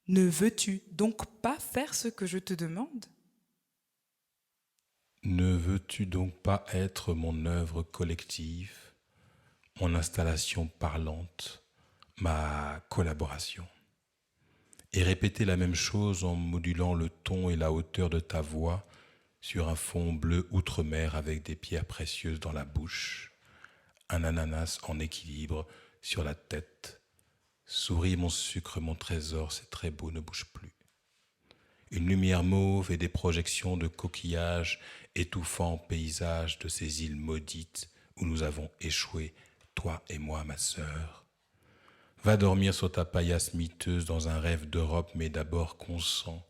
Ne veux-tu donc pas faire ce que je te demande? Ne veux-tu donc pas être mon œuvre collective, mon installation parlante, ma collaboration, et répéter la même chose en modulant le ton et la hauteur de ta voix sur un fond bleu outre-mer avec des pierres précieuses dans la bouche, un ananas en équilibre sur la tête. Souris mon sucre, mon trésor, c'est très beau, ne bouge plus. Une lumière mauve et des projections de coquillages étouffant paysage de ces îles maudites où nous avons échoué, toi et moi, ma sœur. Va dormir sur ta paillasse miteuse dans un rêve d'Europe, mais d'abord consent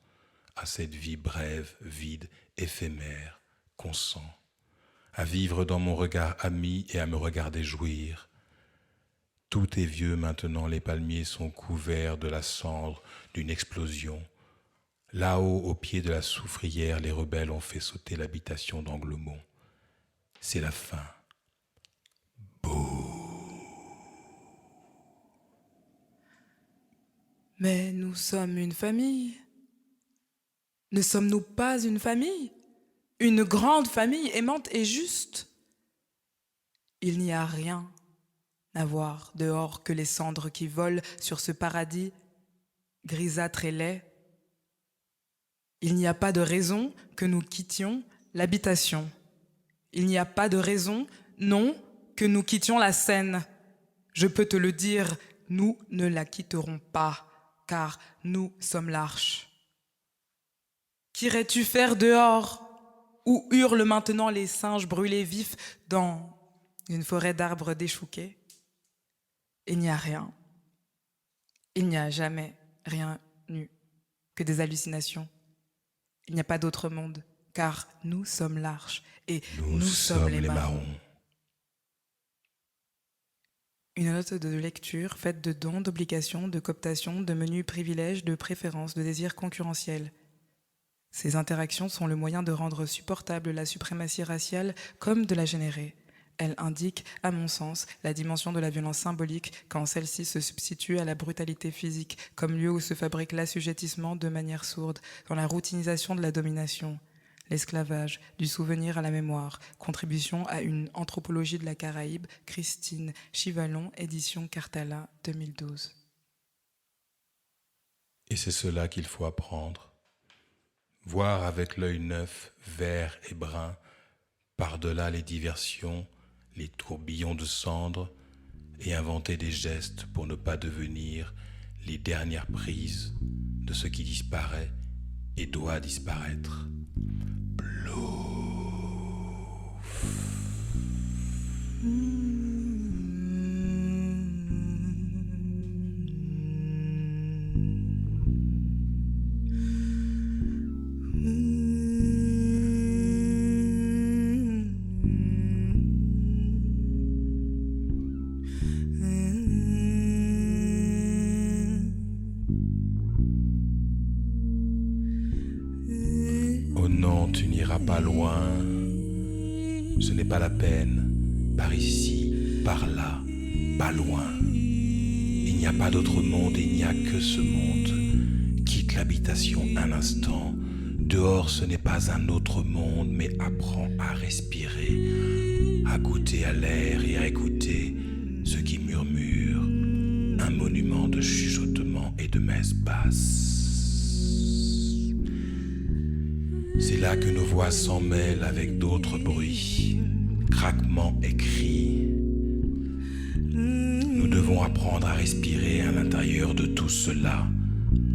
à cette vie brève, vide, éphémère, consent à vivre dans mon regard ami et à me regarder jouir. Tout est vieux maintenant, les palmiers sont couverts de la cendre d'une explosion. Là-haut, au pied de la soufrière, les rebelles ont fait sauter l'habitation d'Anglemont. C'est la fin. Mais nous sommes une famille. Ne sommes-nous pas une famille? Une grande famille aimante et juste. Il n'y a rien à voir dehors que les cendres qui volent sur ce paradis grisâtre et laid. Il n'y a pas de raison que nous quittions l'habitation. Il n'y a pas de raison, non, que nous quittions la scène. Je peux te le dire, nous ne la quitterons pas, car nous sommes l'arche. Qu'irais-tu faire dehors, où hurlent maintenant les singes brûlés vifs dans une forêt d'arbres déchouqués? Il n'y a rien. Il n'y a jamais rien eu que des hallucinations. Il n'y a pas d'autre monde, car nous sommes l'arche et nous sommes les marrons. Une note de lecture faite de dons, d'obligations, de cooptations, de menus privilèges, de préférences, de désirs concurrentiels. Ces interactions sont le moyen de rendre supportable la suprématie raciale comme de la générer. Elles indiquent, à mon sens, la dimension de la violence symbolique quand celle-ci se substitue à la brutalité physique comme lieu où se fabrique l'assujettissement de manière sourde, dans la routinisation de la domination. L'esclavage, du souvenir à la mémoire, contribution à une anthropologie de la Caraïbe, Christine Chivalon, édition Cartala, 2012. Et c'est cela qu'il faut apprendre. Voir avec l'œil neuf, vert et brun, par-delà les diversions, les tourbillons de cendres, et inventer des gestes pour ne pas devenir les dernières prises de ce qui disparaît et doit disparaître. Oh non, tu n'iras pas loin. Ce n'est pas la peine. Par ici, par là, pas loin. Il n'y a pas d'autre monde, il n'y a que ce monde. Quitte l'habitation un instant. Dehors, ce n'est pas un autre monde, mais apprends à respirer, à goûter à l'air et à écouter ce qui murmure. Un monument de chuchotement et de messes basses. C'est là que nos voix s'en mêlent avec d'autres bruits, craquements et cris. Nous devons apprendre à respirer à l'intérieur de tout cela,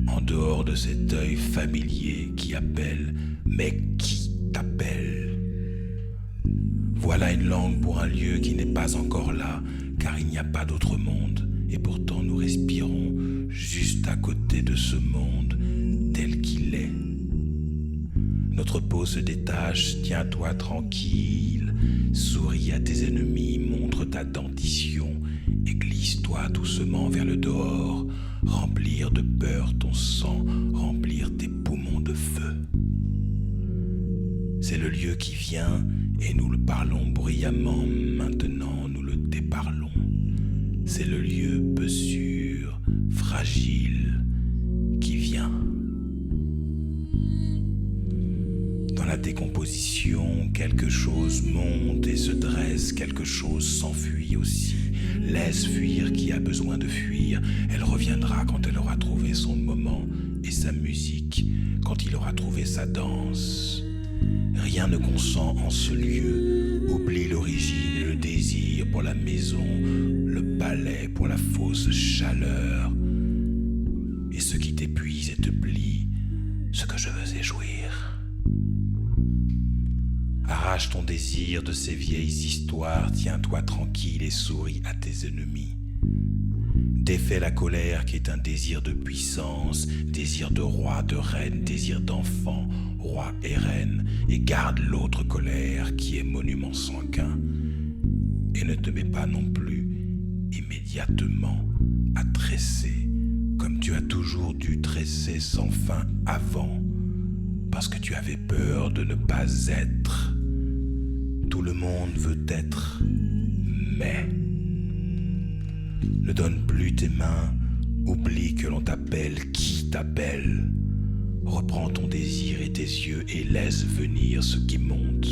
en dehors de cet œil familier qui appelle, mais qui t'appelle. Voilà une langue pour un lieu qui n'est pas encore là, car il n'y a pas d'autre monde, et pourtant nous respirons juste à côté de ce monde tel qu'il est. Notre peau se détache, tiens-toi tranquille, souris à tes ennemis, montre ta dentition et glisse-toi doucement vers le dehors, remplir de peur ton sang, remplir tes poumons de feu. C'est le lieu qui vient et nous le parlons bruyamment, maintenant nous le déparlons. C'est le lieu peu sûr, fragile, qui vient. Dans la décomposition, quelque chose monte et se dresse, quelque chose s'enfuit aussi. Laisse fuir qui a besoin de fuir. Elle reviendra quand elle aura trouvé son moment et sa musique, quand il aura trouvé sa danse. Rien ne consent en ce lieu. Oublie l'origine et le désir pour la maison, le palais pour la fausse chaleur. Et ce qui t'épuise et te plie, ce que je veux est jouir. Arrache ton désir de ces vieilles histoires, tiens-toi tranquille et souris à tes ennemis. Défais la colère qui est un désir de puissance, désir de roi, de reine, désir d'enfant, roi et reine, et garde l'autre colère qui est monument sanguin. Et ne te mets pas non plus immédiatement à tresser comme tu as toujours dû tresser sans fin avant, parce que tu avais peur de ne pas être. Tout le monde veut être, mais ne donne plus tes mains, oublie que l'on t'appelle qui t'appelle. Reprends ton désir et tes yeux et laisse venir ce qui monte.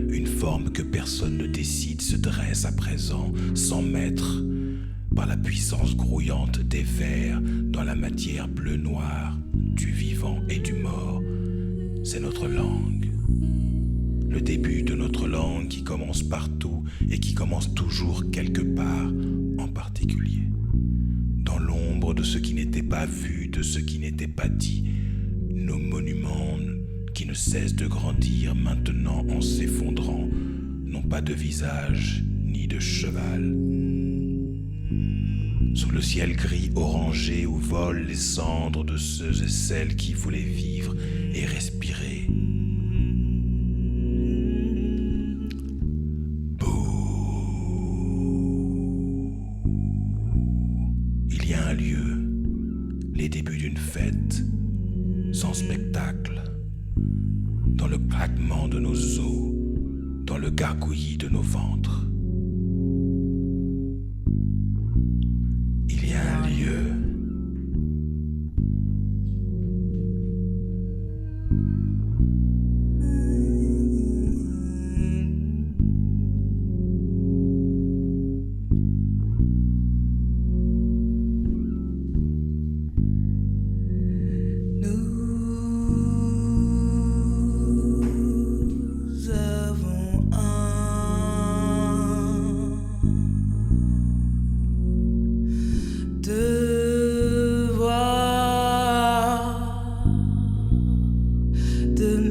Une forme que personne ne décide se dresse à présent, sans maître, par la puissance grouillante des vers, dans la matière bleu-noire, du vivant et du mort. C'est notre langue. Le début de notre langue qui commence partout et qui commence toujours quelque part, en particulier. Dans l'ombre de ce qui n'était pas vu, de ce qui n'était pas dit, nos monuments qui ne cessent de grandir maintenant en s'effondrant, n'ont pas de visage ni de cheval. sous le ciel gris orangé où volent les cendres de ceux et celles qui voulaient vivre et respirer. Il y a un lieu, les débuts d'une fête, sans spectacle, dans le craquement de nos os, dans le gargouillis de nos ventres. Il y a un lieu. Nous avons un devoir de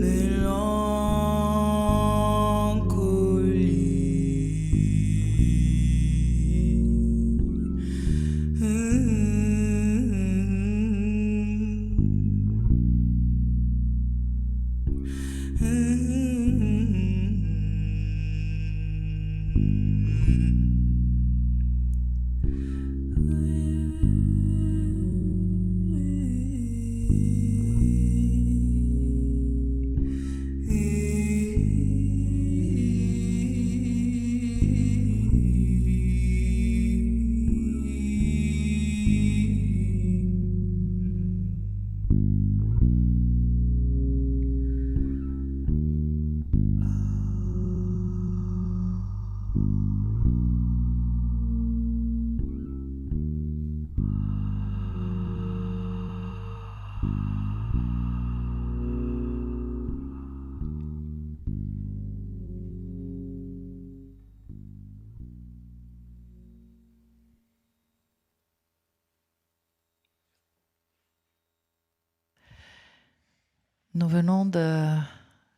Nous venons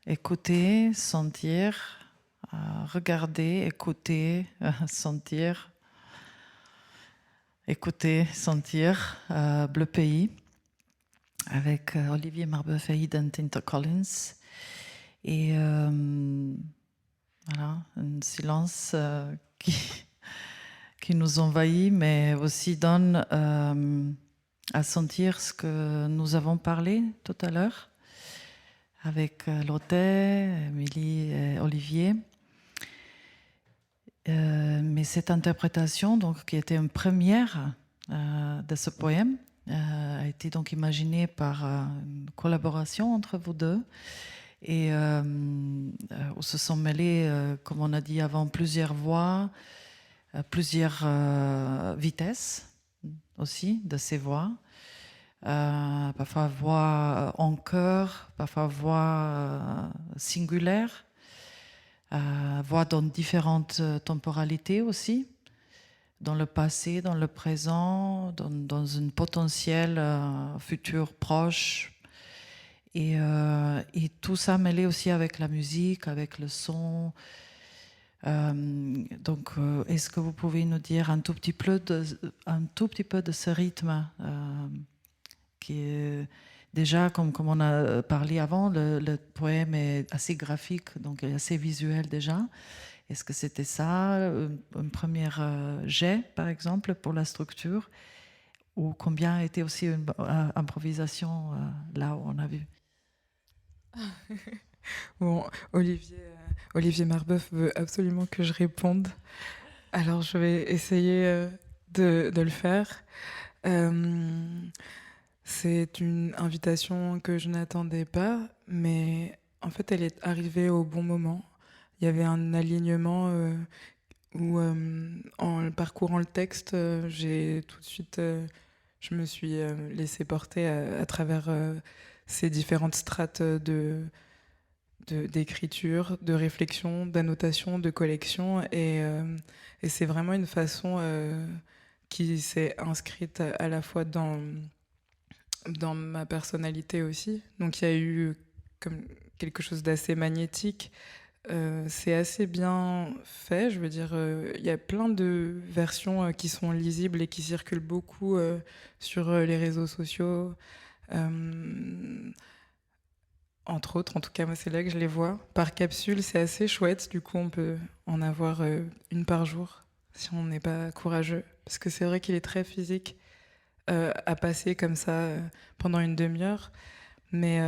d'écouter, sentir, regarder, écouter, sentir, écouter, sentir Bleu Pays avec Olivier Marbeuf et Eden Tinter Collins. Et voilà, un silence qui nous envahit, mais aussi donne à sentir ce que nous avons parlé tout à l'heure avec Lotte, Émilie et Olivier. Mais cette interprétation, donc, qui était une première de ce poème, a été donc imaginée par une collaboration entre vous deux, et où se sont mêlés, comme on a dit avant, plusieurs voix, plusieurs vitesses aussi de ces voix. Parfois voix en chœur, parfois voix singulaire, voix dans différentes temporalités aussi, dans le passé, dans le présent, dans une potentielle futur proche. Et tout ça mêlé aussi avec la musique, avec le son. Donc, est-ce que vous pouvez nous dire un tout petit peu de ce rythme qui est déjà, comme on a parlé avant, le poème est assez graphique, donc assez visuel déjà. Est-ce que c'était ça, un premier jet, par exemple, pour la structure, ou combien était aussi une improvisation là où on a vu? Bon, Olivier Marbeuf veut absolument que je réponde. Alors, je vais essayer de le faire. C'est une invitation que je n'attendais pas, mais en fait, elle est arrivée au bon moment. Il y avait un alignement où, en parcourant le texte, j'ai tout de suite, je me suis laissée porter à travers ces différentes strates d'écriture, de réflexion, d'annotation, de collection, et c'est vraiment une façon qui s'est inscrite à la fois dans ma personnalité aussi. Donc il y a eu comme quelque chose d'assez magnétique C'est assez bien fait, je veux dire, il y a plein de versions qui sont lisibles et qui circulent beaucoup sur les réseaux sociaux. Entre autres, en tout cas, moi, c'est là que je les vois. Par capsule, c'est assez chouette. Du coup, on peut en avoir une par jour si on n'est pas courageux. Parce que c'est vrai qu'il est très physique à passer comme ça pendant une demi-heure. Mais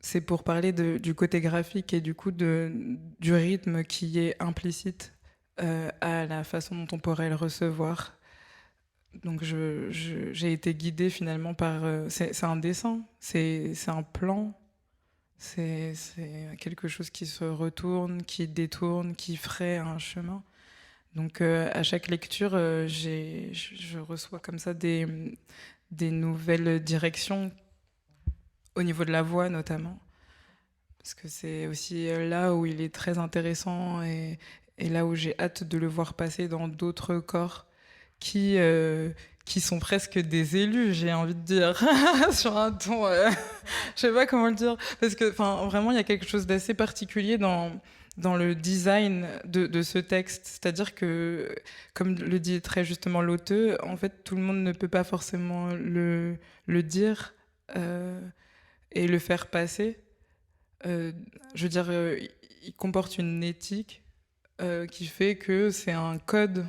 c'est pour parler du côté graphique et du coup du rythme qui est implicite à la façon dont on pourrait le recevoir. Donc j'ai été guidée finalement par... c'est un dessin, c'est un plan, c'est quelque chose qui se retourne, qui détourne, qui fraye un chemin. Donc à chaque lecture, je reçois comme ça des nouvelles directions au niveau de la voix notamment. Parce que c'est aussi là où il est très intéressant et là où j'ai hâte de le voir passer dans d'autres corps qui sont presque des élus, j'ai envie de dire, sur un ton... je sais pas comment le dire. Parce que vraiment, il y a quelque chose d'assez particulier dans le design de ce texte. C'est-à-dire que, comme le dit très justement l'auteur, en fait, tout le monde ne peut pas forcément le dire et le faire passer. Je veux dire, il comporte une éthique qui fait que c'est un code.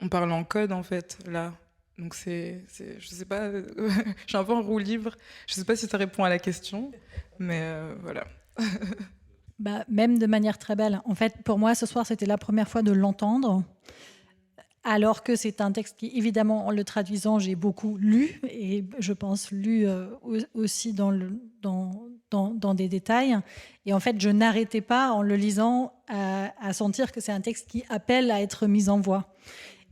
On parle en code, en fait, là. Donc je sais pas, je suis un peu en roue libre. Je sais pas si ça répond à la question, mais voilà. Même de manière très belle. En fait, pour moi, ce soir, c'était la première fois de l'entendre. Alors que c'est un texte qui, évidemment, en le traduisant, j'ai beaucoup lu, et je pense lu aussi dans des détails. Et en fait, je n'arrêtais pas, en le lisant, à sentir que c'est un texte qui appelle à être mis en voix.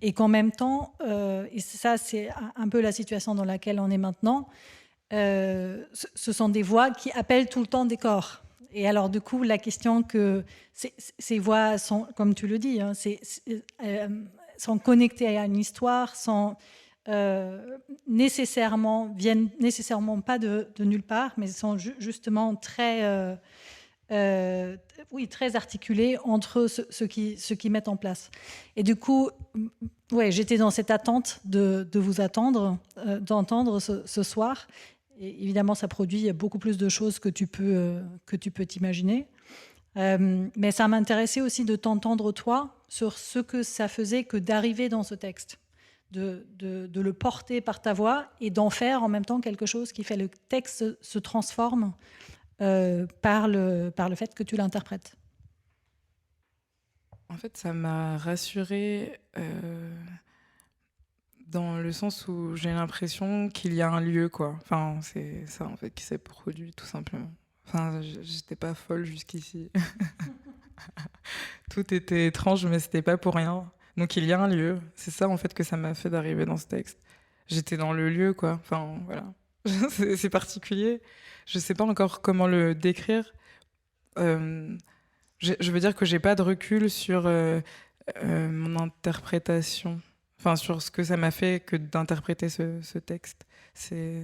Et qu'en même temps, et ça, c'est un peu la situation dans laquelle on est maintenant, ce sont des voix qui appellent tout le temps des corps. Et alors, du coup, la question que ces voix sont, comme tu le dis, hein, sont connectées à une histoire, viennent nécessairement pas de nulle part, mais sont justement très articulées entre ceux qui mettent en place. Et du coup, j'étais dans cette attente de vous attendre, d'entendre ce soir. Et évidemment, ça produit beaucoup plus de choses que tu peux t'imaginer. Mais ça m'intéressait aussi de t'entendre, toi, sur ce que ça faisait que d'arriver dans ce texte, de le porter par ta voix et d'en faire en même temps quelque chose qui fait le texte se transforme par le fait que tu l'interprètes. En fait, ça m'a rassurée dans le sens où j'ai l'impression qu'il y a un lieu, quoi. Enfin, c'est ça, en fait, qui s'est produit, tout simplement. Enfin, j'étais pas folle jusqu'ici. Tout était étrange, mais c'était pas pour rien. Donc il y a un lieu. C'est ça, en fait, que ça m'a fait d'arriver dans ce texte. J'étais dans le lieu, quoi. Enfin, voilà. C'est particulier. Je sais pas encore comment le décrire. Je veux dire que j'ai pas de recul sur mon interprétation. Enfin, sur ce que ça m'a fait que d'interpréter ce texte. C'est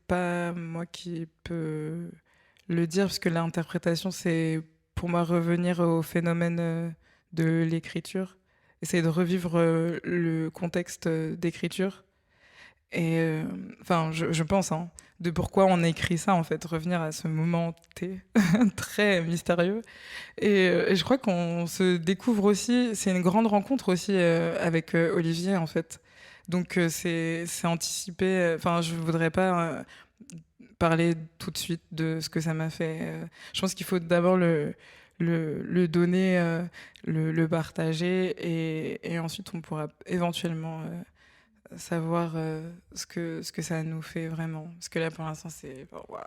pas moi qui peux le dire, parce que l'interprétation, c'est pour moi revenir au phénomène de l'écriture, essayer de revivre le contexte d'écriture. Et enfin, je pense, hein, de pourquoi on écrit ça, en fait, revenir à ce moment T, très mystérieux. Et je crois qu'on se découvre aussi, c'est une grande rencontre aussi avec Olivier, en fait. Donc c'est anticipé, enfin, je voudrais pas parler tout de suite de ce que ça m'a fait. Je pense qu'il faut d'abord le donner, le partager, et ensuite on pourra éventuellement savoir ce que ça nous fait vraiment. Parce que là, pour l'instant, c'est... Wow.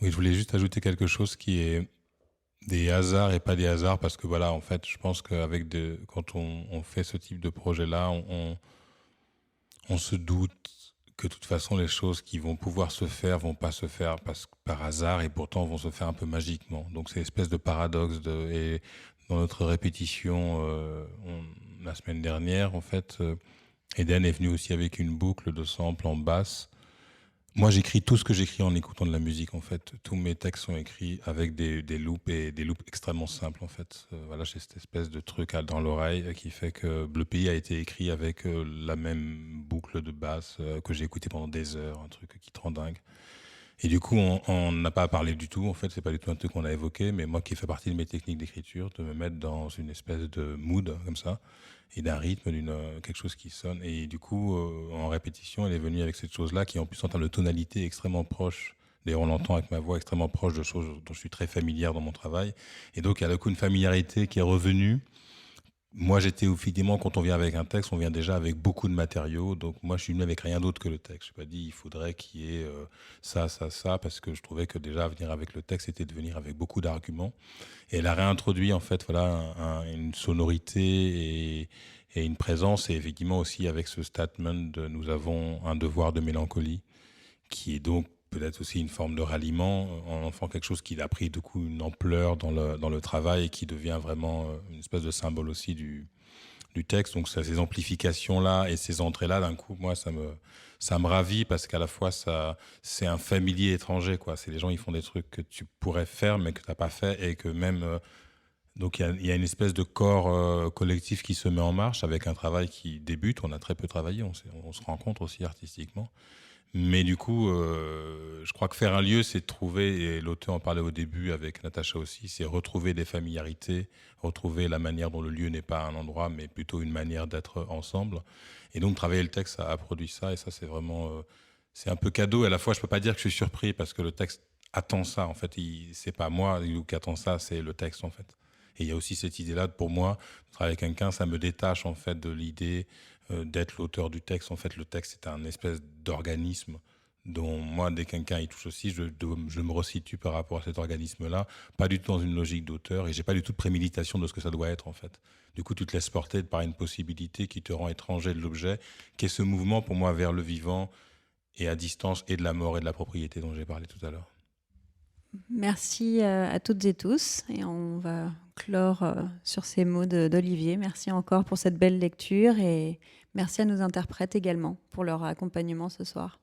Oui, je voulais juste ajouter quelque chose qui est des hasards et pas des hasards, parce que voilà, en fait, je pense qu'avec quand on fait ce type de projet-là, on se doute que de toute façon, les choses qui vont pouvoir se faire vont pas se faire par hasard, et pourtant vont se faire un peu magiquement. Donc c'est une espèce de paradoxe. Et dans notre répétition la semaine dernière, en fait, Eden est venu aussi avec une boucle de sample en basse Moi, j'écris tout ce que j'écris en écoutant de la musique, en fait. Tous mes textes sont écrits avec des loops et des loops extrêmement simples, en fait. Voilà, j'ai cette espèce de truc dans l'oreille qui fait que Bleu Pays a été écrit avec la même boucle de basse que j'ai écouté pendant des heures, un truc qui te rend dingue. Et du coup, on n'a pas parlé du tout, en fait, c'est pas du tout un truc qu'on a évoqué, mais moi qui fait partie de mes techniques d'écriture, de me mettre dans une espèce de mood, comme ça, et d'un rythme, quelque chose qui sonne. Et du coup, en répétition, elle est venue avec cette chose-là, qui en plus en termes de tonalité extrêmement proche. D'ailleurs, on l'entend avec ma voix extrêmement proche de choses dont je suis très familière dans mon travail. Et donc, il y a le coup une familiarité qui est revenue. Moi, j'étais effectivement, quand on vient avec un texte, on vient déjà avec beaucoup de matériaux. Donc, moi, je suis venu avec rien d'autre que le texte. Je n'ai pas dit, il faudrait qu'il y ait ça, parce que je trouvais que déjà, venir avec le texte, c'était de venir avec beaucoup d'arguments. Et elle a réintroduit, en fait, voilà, une sonorité et une présence. Et effectivement, aussi avec ce statement de nous avons un devoir de mélancolie, qui est donc peut-être aussi une forme de ralliement en faisant quelque chose qui a pris du coup une ampleur dans le travail et qui devient vraiment une espèce de symbole aussi du texte. Donc ça, ces amplifications-là et ces entrées-là, d'un coup, moi, ça me ravit parce qu'à la fois, c'est un familier étranger, quoi. C'est les gens, ils font des trucs que tu pourrais faire mais que tu n'as pas fait et que même... donc il y a une espèce de corps collectif qui se met en marche avec un travail qui débute. On a très peu travaillé, on se rencontre aussi artistiquement. Mais du coup, je crois que faire un lieu, c'est trouver, et l'auteur en parlait au début avec Natacha aussi, c'est retrouver des familiarités, retrouver la manière dont le lieu n'est pas un endroit, mais plutôt une manière d'être ensemble. Et donc, travailler le texte a produit ça, et ça, c'est vraiment... c'est un peu cadeau, et à la fois, je peux pas dire que je suis surpris, parce que le texte attend ça, en fait. C'est pas moi qui attend ça, c'est le texte, en fait. Et il y a aussi cette idée-là, pour moi, de travailler avec quelqu'un, ça me détache, en fait, de l'idée d'être l'auteur du texte. En fait, le texte est un espèce d'organisme dont moi, dès que quelqu'un y touche aussi, je me resitue par rapport à cet organisme-là, pas du tout dans une logique d'auteur, et j'ai pas du tout de préméditation de ce que ça doit être, en fait. Du coup, tu te laisses porter par une possibilité qui te rend étranger de l'objet, qui est ce mouvement, pour moi, vers le vivant et à distance, et de la mort et de la propriété dont j'ai parlé tout à l'heure. Merci à toutes et tous. Et on va clore sur ces mots d'Olivier. Merci encore pour cette belle lecture et merci à nos interprètes également pour leur accompagnement ce soir.